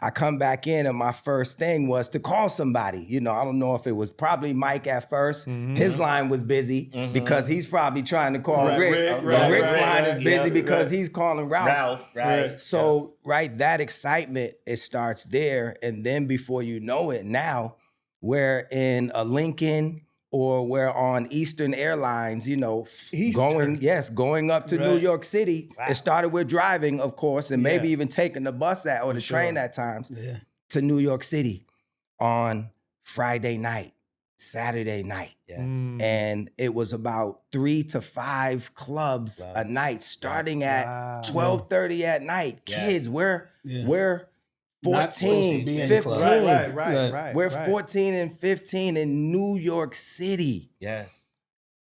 I come back in and my first thing was to call somebody. You know, I don't know if it was probably Mike at first. Mm-hmm. His line was busy because he's probably trying to call Rick. Rick's line is busy because he's calling Ralph. Right. So, that excitement, it starts there. And then before you know it, now we're in a Lincoln or we're on Eastern Airlines, you know, going up to New York City. Wow. It started with driving, of course, and maybe even taking the bus or the train at times to New York City on Friday night, Saturday night. Yeah. And it was about 3 to 5 clubs a night, starting at 12:30 at night. Yes. Kids, we're 14, 15. Right. We're 14 and 15 in New York City. Yes.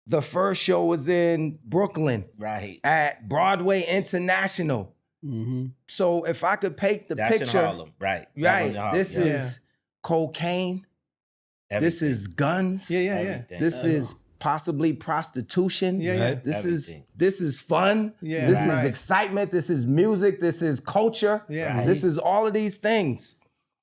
The first show was in Brooklyn. Right. At Broadway International. Mm-hmm. So if I could paint the That's picture. In Harlem. Right. This is cocaine. Everything. This is guns. Yeah. This is possibly prostitution. Yeah. This is fun. Yeah. This is excitement. This is music. This is culture. Yeah. Right. This is all of these things.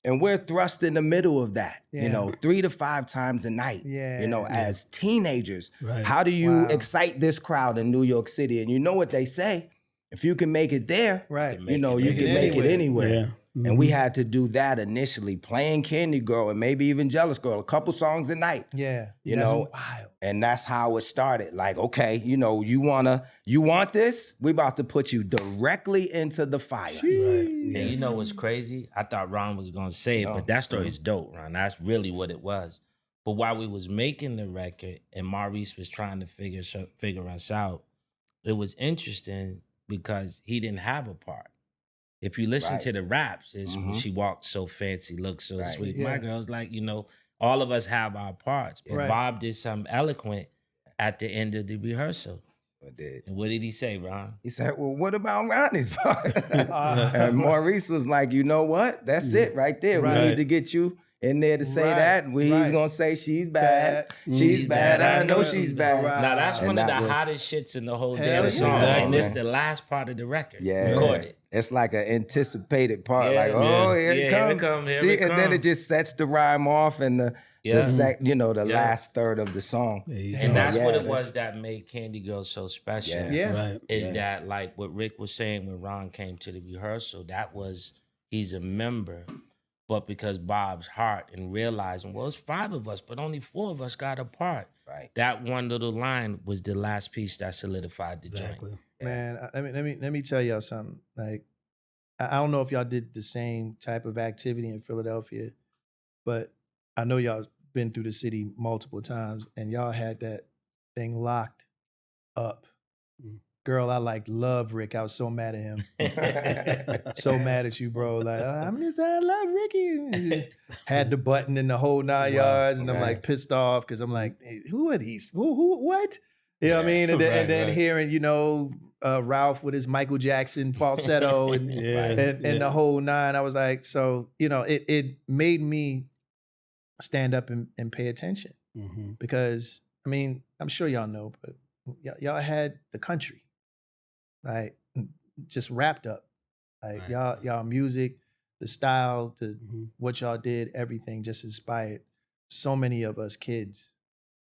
And we're thrust in the middle of that, 3 to 5 times a night, as teenagers. Right. How do you excite this crowd in New York City? And you know what they say, if you can make it there, you can make it anywhere. Yeah. Mm-hmm. And we had to do that initially, playing Candy Girl and maybe even Jealous Girl, a couple songs a night. Yeah. You know, and that's how it started. Like, okay, you want this? We about to put you directly into the fire. Right. And you know what's crazy? I thought Ron was gonna say it, but that story is dope, Ron. That's really what it was. But while we was making the record and Maurice was trying to figure us out, it was interesting because he didn't have a part. If you listen to the raps, it's she walked so fancy, looked so sweet. Yeah. My girl's like, all of us have our parts. But Bob did something eloquent at the end of the rehearsal. I did. And what did he say, Ron? He said, well, what about Ronnie's part? And Maurice was like, you know what? That's it right there. We need to get you in there to say that. And he's going to say she's bad. She's bad. I know she's bad. Now, that's one of the hottest shits in the whole damn song. Exactly. And it's the last part of the record. Yeah. Recorded. It's like an anticipated part. Here it comes. See, and then it just sets the rhyme off and the last third of the song. And that's what it was that made Candy Girl so special. That like what Rick was saying when Ron came to the rehearsal, he's a member. But because Bob's heart and realizing, well, it's 5 of us, but only 4 of us got a part. Right. That one little line was the last piece that solidified the joint. Man, let me tell y'all something. Like, I don't know if y'all did the same type of activity in Philadelphia, but I know y'all been through the city multiple times, and y'all had that thing locked up. Girl, I love Rick. I was so mad at him. So mad at you, bro. Like, I'm just I love Ricky. Had the button in the whole 9 yards, and I'm like pissed off because I'm like, hey, who are these? Who? What? You know what I mean? And then hearing, Ralph with his Michael Jackson falsetto and the whole 9. I was like, so, it made me stand up and pay attention because, I mean, I'm sure y'all know, but y'all had the country. Like, just wrapped up. Like Right. y'all music, the style, the Mm-hmm. what y'all did, everything just inspired so many of us kids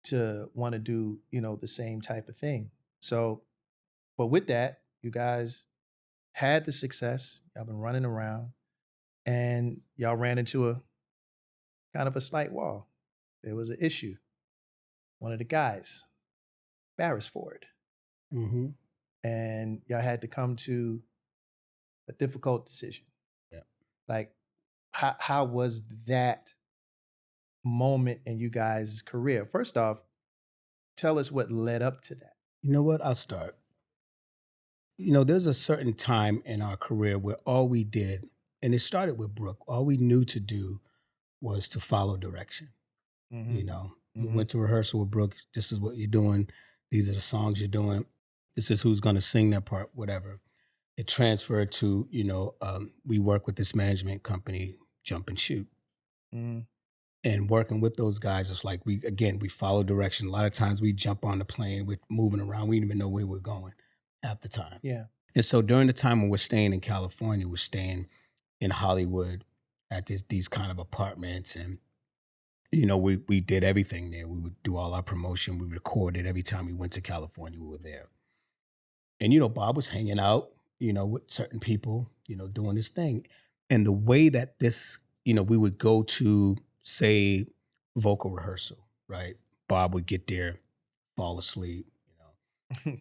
to want to do, the same type of thing. So, but with that, you guys had the success. Y'all been running around, and y'all ran into a kind of a slight wall. There was an issue. One of the guys, Barrisford, Mm-hmm. and y'all had to come to a difficult decision. Yeah. Like, how was that moment in you guys' career? First off, tell us what led up to that. You know what? I'll start. There's a certain time in our career where all we did, and it started with Brooke, all we knew to do was to follow direction. Mhm. We went to rehearsal with Brooke. This is what you're doing. These are the songs you're doing. This is who's going to sing that part, whatever. It transferred to, we work with this management company, Jump and Shoot. Mhm. And working with those guys, it's like we follow direction. A lot of times we jump on the plane, we're moving around. We didn't even know where we're going half the time. Yeah. And so during the time when we're staying in California, we're staying in Hollywood at these kind of apartments. And, we did everything there. We would do all our promotion. We recorded every time we went to California, we were there. And, Bob was hanging out, with certain people, doing his thing. And the way that this, we would go to, say, vocal rehearsal, right? Bob would get there, fall asleep,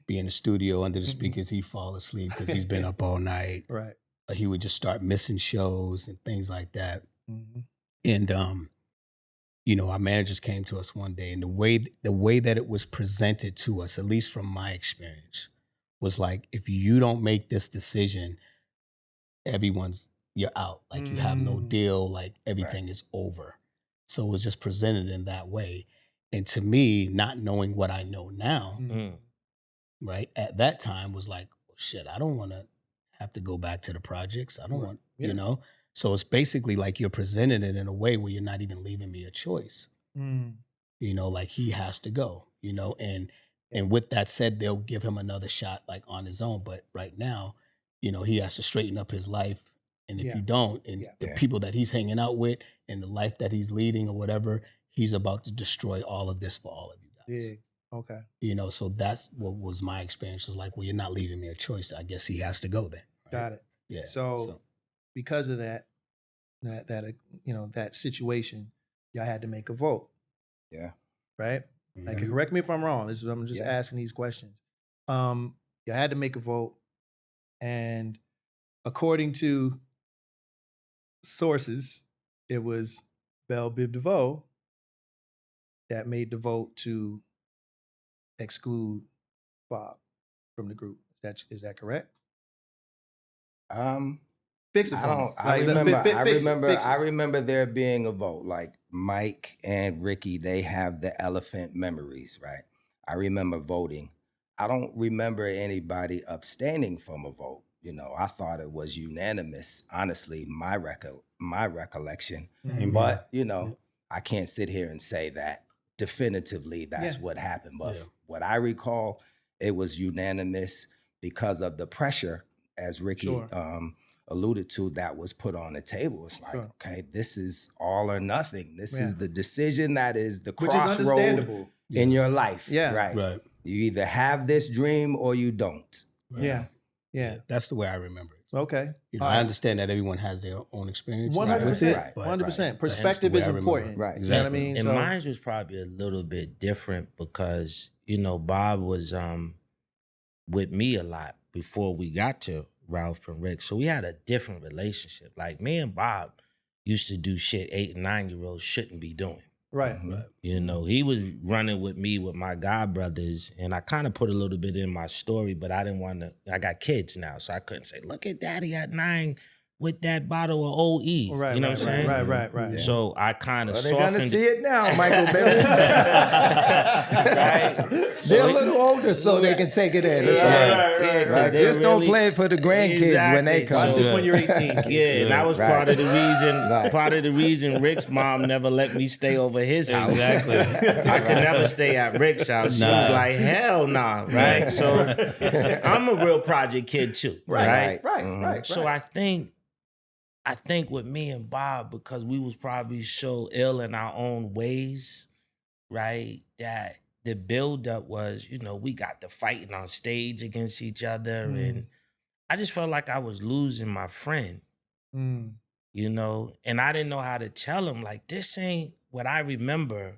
be in the studio under the speakers, he'd fall asleep because he's been up all night. Right. Or he would just start missing shows and things like that. Mm-hmm. And our managers came to us one day, and the way that it was presented to us, at least from my experience, was like, if you don't make this decision, you're out. Like you have no deal, like everything is over. So it was just presented in that way. And to me, not knowing what I know now, right, at that time was like, oh, shit, I don't want to have to go back to the projects. I don't want, So it's basically like you're presenting it in a way where you're not even leaving me a choice. Like he has to go, and with that said, they'll give him another shot like on his own. But right now, he has to straighten up his life. And if you don't, and the people that he's hanging out with and the life that he's leading or whatever, he's about to destroy all of this for all of you guys. Big. Okay. So that's what was my experience. Was like, well, you're not leaving me a choice. I guess he has to go then. Right? Got it. Yeah. So because of that situation, y'all had to make a vote. Yeah. Right? Mm-hmm. Like, correct me if I'm wrong. I'm just asking these questions. Y'all had to make a vote, and according to sources, it was Bell Biv DeVoe that made the vote to exclude Bob from the group. Is that correct? Fix it for me. I remember there being a vote. Like Mike and Ricky, they have the elephant memories, right? I remember voting. I don't remember anybody abstaining from a vote. I thought it was unanimous. Honestly, my recollection. Mm-hmm. But I can't sit here and say that definitively that's what happened. But what I recall, it was unanimous because of the pressure, as Ricky alluded to, that was put on the table. It's like, okay, this is all or nothing. This is the decision that is the crossroad in your life. Yeah. Right. You either have this dream or you don't. Right. Yeah. That's the way I remember it. Okay. I understand that everyone has their own experience. 100%. 100%. Perspective is important. Right. Exactly. You know what I mean? And mine was probably a little bit different because, Bob was with me a lot before we got to Ralph and Rick. So we had a different relationship. Like me and Bob used to do shit 8 and 9-year-olds shouldn't be doing. Right. He was running with me with my god brothers, and I kind of put a little bit in my story, but I didn't want to. I got kids now, so I couldn't say, "Look at Daddy at 9 with that bottle of OE. Right, you know right, what I'm saying? right. So I kind of Well, they're gonna softened see it now, Michael Bivins. right? They're a little older, so they can take it in. It's all right. Right. They Just don't really- play it for the grandkids when they Exactly. come. Watch this when you're 18. Kids. Yeah, and that was part of the reason. Right. Part of the reason Rick's mom never let me stay over his house. Exactly. I could never stay at Rick's house. She was like, "Hell nah," right? So I'm a real project kid too, right? Right. So I think with me and Bob, because we was probably so ill in our own ways, right? That the buildup was, we got to fighting on stage against each other, and I just felt like I was losing my friend. And I didn't know how to tell him, like, this ain't what I remember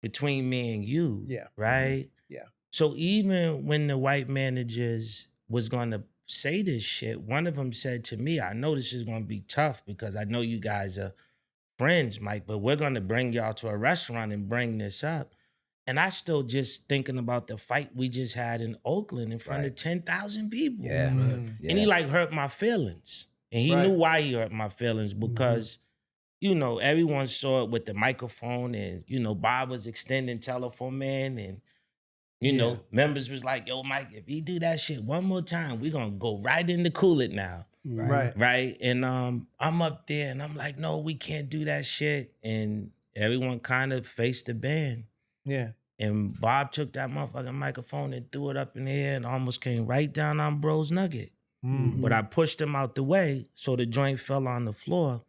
between me and you. Yeah. Right? Yeah. So even when the white managers was going to say this shit, one of them said to me, I know this is going to be tough because I know you guys are friends, Mike, but we're going to bring y'all to a restaurant and bring this up. And I still just thinking about the fight we just had in Oakland in front of 10,000 people. Yeah. And he like hurt my feelings. And he knew why he hurt my feelings because, everyone saw it with the microphone and, Bob was extending telephone man and, members was like, yo, Mike, if he do that shit one more time, we're going to go right in the Cool It now. Right. And I'm up there and I'm like, no, we can't do that shit. And everyone kind of faced the band. Yeah. And Bob took that motherfucking microphone and threw it up in the air and almost came right down on Bro's nugget. But I pushed him out the way, so the joint fell on the floor,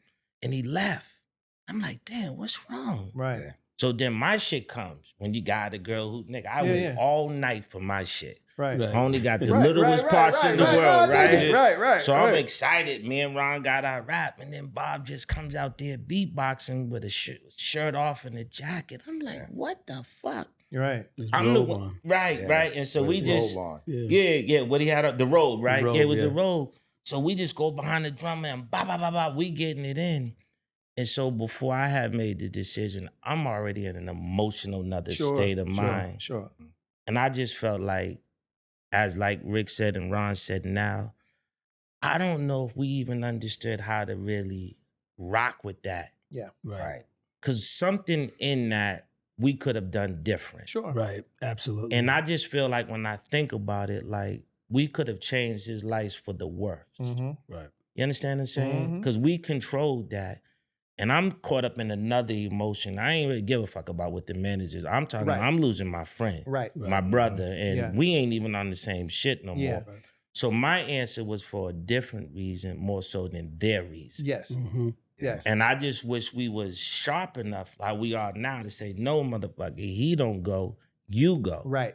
and he left. I'm like, damn, what's wrong? Right. So then my shit comes when you got a girl who, nigga, I went all night for my shit. Right. I only got the littlest parts in the world, right? Right. So I'm excited. Me and Ron got our rap, and then Bob just comes out there beatboxing with a shirt off and a jacket. I'm like, what the fuck? You're right. I'm the one. Right. And so we just, what he had up, the robe, right? robe, It was the robe. So we just go behind the drum and we getting it in. And so before I had made the decision, I'm already in an emotional state of mind. Sure. And I just felt like, as like Rick said and Ron said now, I don't know if we even understood how to really rock with that. Yeah. Right. Because something in that we could have done different. Sure. Right. Absolutely. And I just feel like when I think about it, like we could have changed his life for the worst. Right. You understand what I'm saying? Because we controlled that. And I'm caught up in another emotion. I ain't really give a fuck about what the managers. I'm talking about I'm losing my friend, my brother, and we ain't even on the same shit no more. Right. So my answer was for a different reason, more so than their reason. Yes. Yes. And I just wish we was sharp enough like we are now to say, no, motherfucker, he don't go, you go. Right.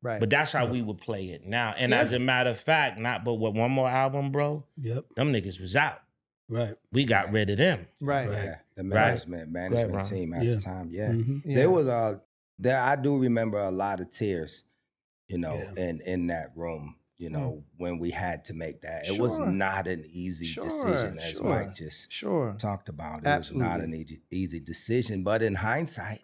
Right. But that's how we would play it now. And as a matter of fact, one more album, bro, them niggas was out. Right. We got rid of them. Right. Yeah. The management team at the time. Yeah. There was I do remember a lot of tears, in that room. When we had to make that. It was not an easy decision, as Mike just talked about. It was not an easy decision. But in hindsight,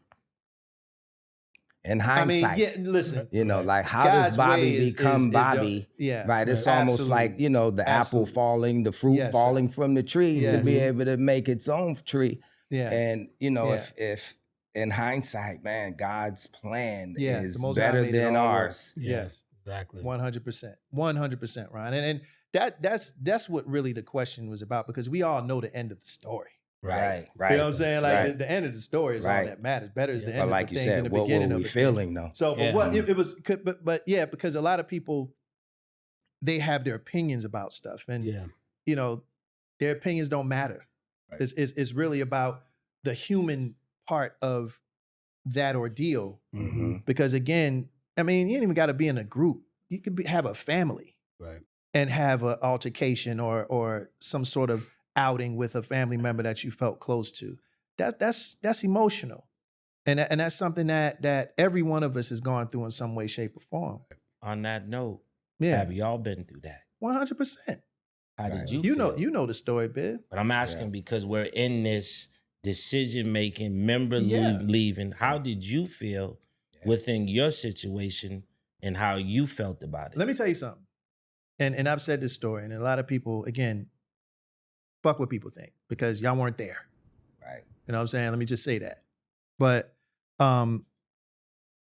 I mean, listen. like how God's does Bobby way become is Bobby? right. It's almost like, the apple falling, the fruit falling from the tree to be able to make its own tree. Yeah. And, if in hindsight, man, God's plan is better than ours. Yes. Exactly. 100%, Ron. And that's what really the question was about, because we all know the end of the story. Right. You know what I'm saying? Like the end of the story is all that matters. Better is the end of the thing than the beginning of the feeling though. So it was, but because a lot of people, they have their opinions about stuff, and their opinions don't matter. Right. It's really about the human part of that ordeal. Because again, I mean, you ain't even got to be in a group. You could have a family, and have an altercation or some sort of outing with a family member that you felt close to. That's emotional, and that's something that every one of us has gone through in some way, shape, or form. On that note, have y'all been through that? 100%. How did you feel? You know the story, Bib. But I'm asking because we're in this decision-making, member leaving. How did you feel within your situation and how you felt about it? Let me tell you something. And I've said this story, and a lot of people, again, fuck what people think because y'all weren't there. Right. You know what I'm saying? Let me just say that. But I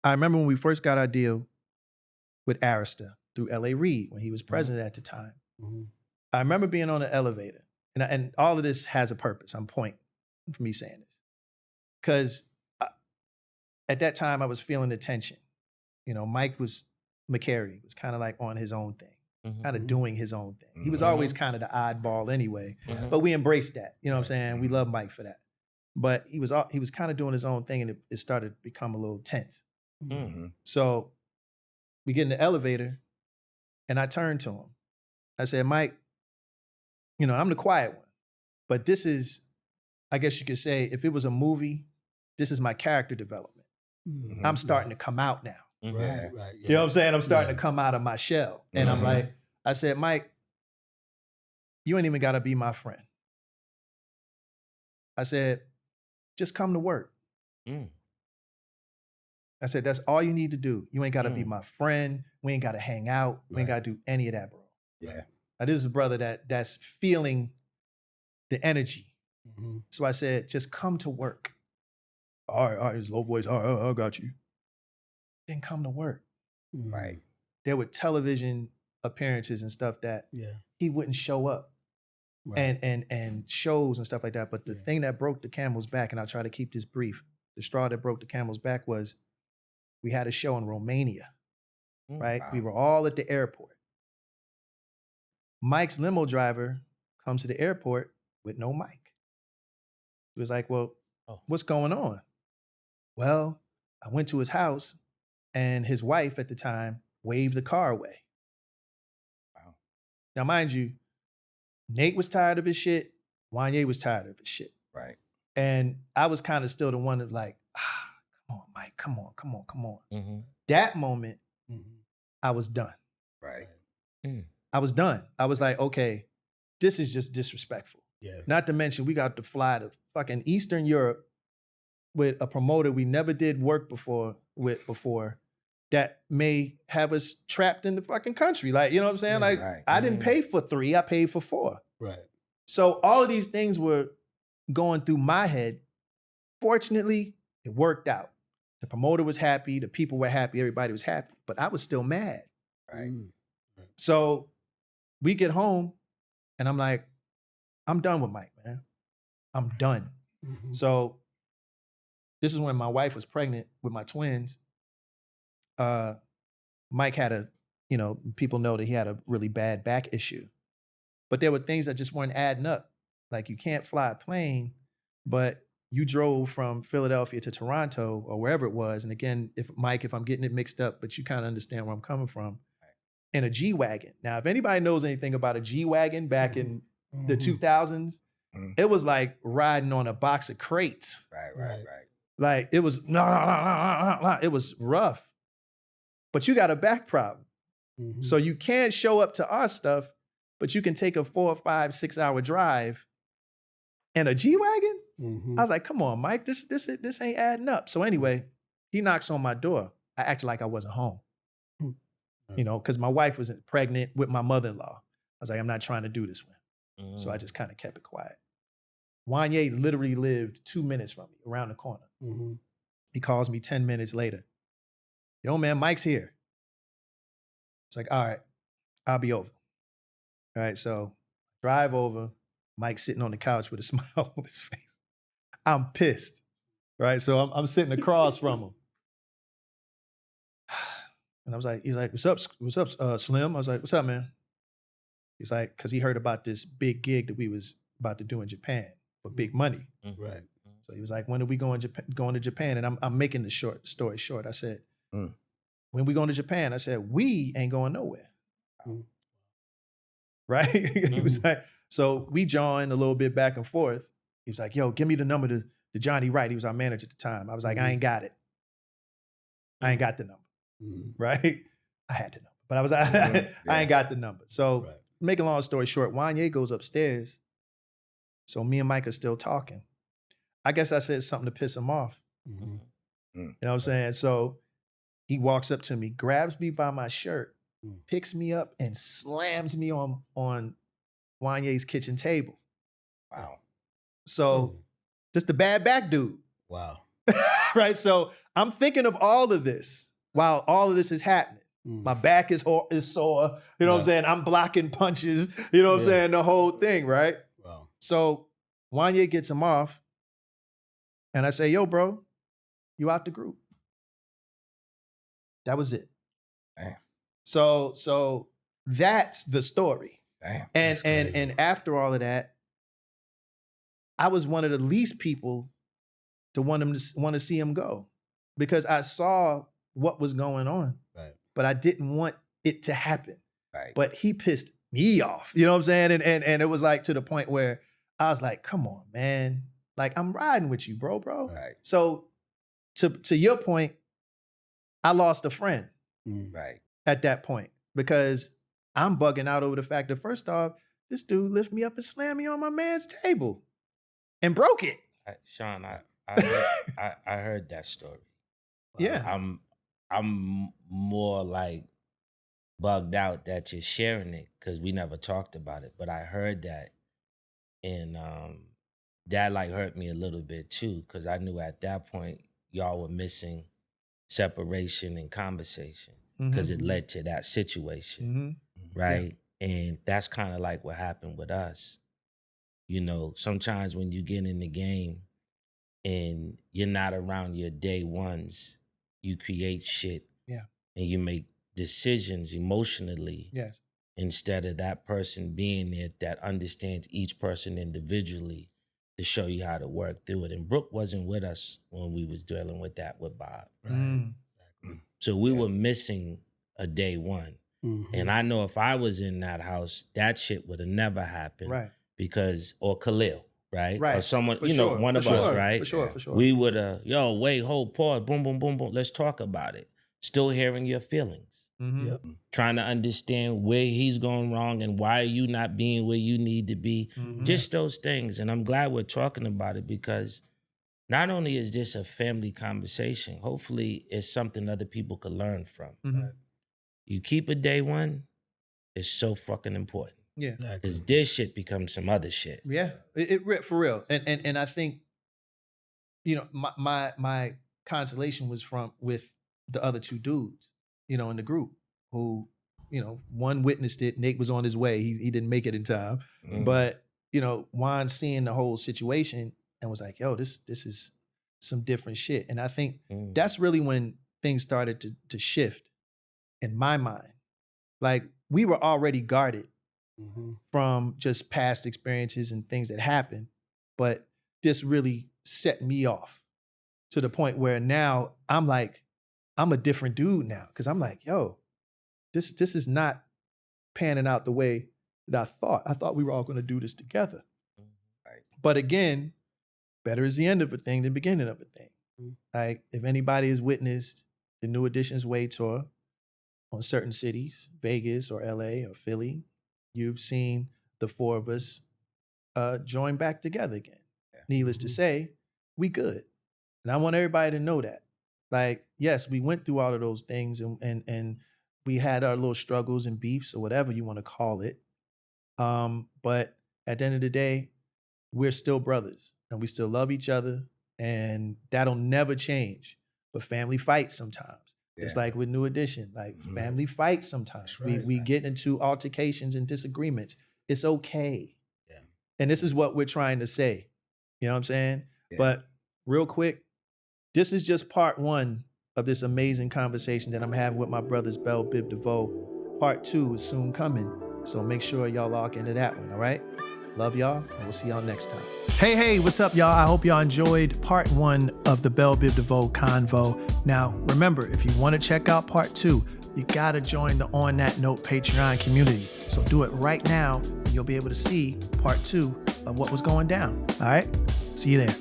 remember when we first got our deal with Arista through L.A. Reid when he was president at the time. Mm-hmm. I remember being on the elevator, and all of this has a purpose. I'm pointing for me saying this. Because at that time, I was feeling the tension. You know, Mike McCary was kind of like on his own thing, kind of doing his own thing. He was always kind of the oddball anyway, but we embraced that. You know what I'm saying? We love Mike for that. But he was kind of doing his own thing, and it started to become a little tense. So we get in the elevator, and I turned to him. I said, Mike, you know, I'm the quiet one, but this is, I guess you could say, if it was a movie, this is my character development. I'm starting to come out now. Right. You know what I'm saying? I'm starting to come out of my shell. And I'm like, I said, Mike, you ain't even got to be my friend. I said, just come to work. I said, that's all you need to do. You ain't got to be my friend. We ain't got to hang out. We ain't got to do any of that, bro. Yeah. Now, this is a brother that's feeling the energy. So I said, just come to work. All right, his low voice. All right, I got you. Then come to work. Right. There were television appearances and stuff that he wouldn't show up. Right. And shows and stuff like that. But the thing that broke the camel's back, and I'll try to keep this brief, the straw that broke the camel's back was we had a show in Romania, right? Wow. We were all at the airport. Mike's limo driver comes to the airport with no mic. He was like, well, what's going on? Well, I went to his house and his wife at the time waved the car away. Wow. Now, mind you, Nate was tired of his shit. Wanye was tired of his shit. Right. And I was kind of still the one that like, come on, Mike, come on. That moment, I was done. Right. I was done. I was like, okay, this is just disrespectful. Yeah. Not to mention, we got to fly to fucking Eastern Europe with a promoter we never did work before that may have us trapped in the fucking country. Like, you know what I'm saying? Like, I didn't pay for 3, I paid for 4. Right. So all of these things were going through my head. Fortunately, it worked out. The promoter was happy, the people were happy, everybody was happy, but I was still mad. Right. So we get home and I'm like, I'm done with Mike, man. I'm done. So this is when my wife was pregnant with my twins. Mike had people know that he had a really bad back issue. But there were things that just weren't adding up. Like you can't fly a plane, but you drove from Philadelphia to Toronto or wherever it was. And again, if I'm getting it mixed up, but you kind of understand where I'm coming from, in a G-Wagon. Now, if anybody knows anything about a G-Wagon back in the 2000s, it was like riding on a box of crates. Right. Like it was, it was rough. But you got a back problem. So you can't show up to our stuff, but you can take a 4, 5, 6 hour drive in a G-Wagon? I was like, come on, Mike, this ain't adding up. So anyway, he knocks on my door. I acted like I wasn't home. You know, because my wife was pregnant with my mother-in-law. I was like, I'm not trying to do this with him. So I just kind of kept it quiet. Wanye literally lived 2 minutes from me, around the corner. He calls me 10 minutes later. Yo, man, Mike's here. It's like, all right, I'll be over. All right, so drive over. Mike's sitting on the couch with a smile on his face. I'm pissed, right? So I'm sitting across from him. And I was like, he's like, what's up, Slim? I was like, what's up, man? He's like, because he heard about this big gig that we was about to do in Japan for big money. Right. So he was like, when are we going to Japan? And I'm making the story short. I said, when we going to Japan? I said, we ain't going nowhere. Right? He was like, so we joined a little bit back and forth. He was like, yo, give me the number to Johnny Wright. He was our manager at the time. I was like, I ain't got it. I ain't got the number. Right? I had the number, but I was I ain't got the number. So make a long story short, Wanye goes upstairs. So me and Mike are still talking. I guess I said something to piss him off. You know what I'm saying? So he walks up to me, grabs me by my shirt, picks me up and slams me on Wanye's kitchen table. Wow. So just the bad back dude. Wow. Right? So I'm thinking of all of this while all of this is happening. My back is sore. You know what I'm saying? I'm blocking punches. You know what I'm saying? The whole thing, right? Wow. So Wanye gets him off. And I say, yo, bro, you out the group. That was it. Damn. So that's the story. Damn. And after all of that, I was one of the least people to want to see him go, because I saw what was going on, Right. but I didn't want it to happen. Right. But he pissed me off. You know what I'm saying? And it was like to the point where I was like, come on, man. Like, I'm riding with you, bro. Right. So to your point, I lost a friend Right. at that point, because I'm bugging out over the fact that, first off, this dude lifted me up and slammed me on my man's table and broke it. Sean, I heard that story. Yeah. I'm more like bugged out that you're sharing it, because we never talked about it. But I heard that, and that like hurt me a little bit too, because I knew at that point y'all were missing separation and conversation, because it led to that situation, right? Yeah. And that's kind of like what happened with us. You know, sometimes when you get in the game and you're not around your day ones, you create shit. Yeah. And you make decisions emotionally. Yes. Instead of that person being there that understands each person individually to show you how to work through it. And Brooke wasn't with us when we was dealing with that with Bob. Right. So we were missing a day one. And I know if I was in that house, that shit would have never happened. Right. Because, or Khalil, right? Right. Or someone, For you know, sure. one For of sure. us, right? For sure, for sure. We would have, yo, wait, hold, pause, boom, boom, boom, boom. Let's talk about it. Still hearing your feelings. Yep. Trying to understand where he's going wrong and why are you not being where you need to be. Just those things. And I'm glad we're talking about it, because not only is this a family conversation, hopefully it's something other people could learn from. You keep a day one, it's so fucking important. Yeah. Because this shit becomes some other shit. Yeah. It for real. And I think, you know, my consolation was with the other two dudes, you know, in the group, who, you know, one witnessed it. Nate was on his way. He didn't make it in time. But, you know, Juan seeing the whole situation and was like, yo, this is some different shit. And I think that's really when things started to shift in my mind. Like, we were already guarded from just past experiences and things that happened, but this really set me off to the point where now I'm like, I'm a different dude now, because I'm like, yo, this is not panning out the way that I thought. I thought we were all going to do this together. Right. But again, better is the end of a thing than the beginning of a thing. Like, if anybody has witnessed the New Editions Way tour on certain cities, Vegas or LA or Philly, you've seen the four of us join back together again. Yeah. Needless to say, we good. And I want everybody to know that. Like, yes, we went through all of those things and we had our little struggles and beefs or whatever you want to call it. But at the end of the day, we're still brothers and we still love each other, and that'll never change. But family fights sometimes. Yeah. It's like with New Edition, like family fights sometimes. Right, we get into altercations and disagreements. It's okay. Yeah. And this is what we're trying to say. You know what I'm saying? Yeah. But real quick, this is just part one of this amazing conversation that I'm having with my brothers, Bell Biv DeVoe. Part two is soon coming. So make sure y'all lock into that one, all right? Love y'all, and we'll see y'all next time. Hey, what's up, y'all? I hope y'all enjoyed part one of the Bell Biv DeVoe convo. Now, remember, if you want to check out part two, you got to join the On That Note Patreon community. So do it right now, and you'll be able to see part two of what was going down, all right? See you there.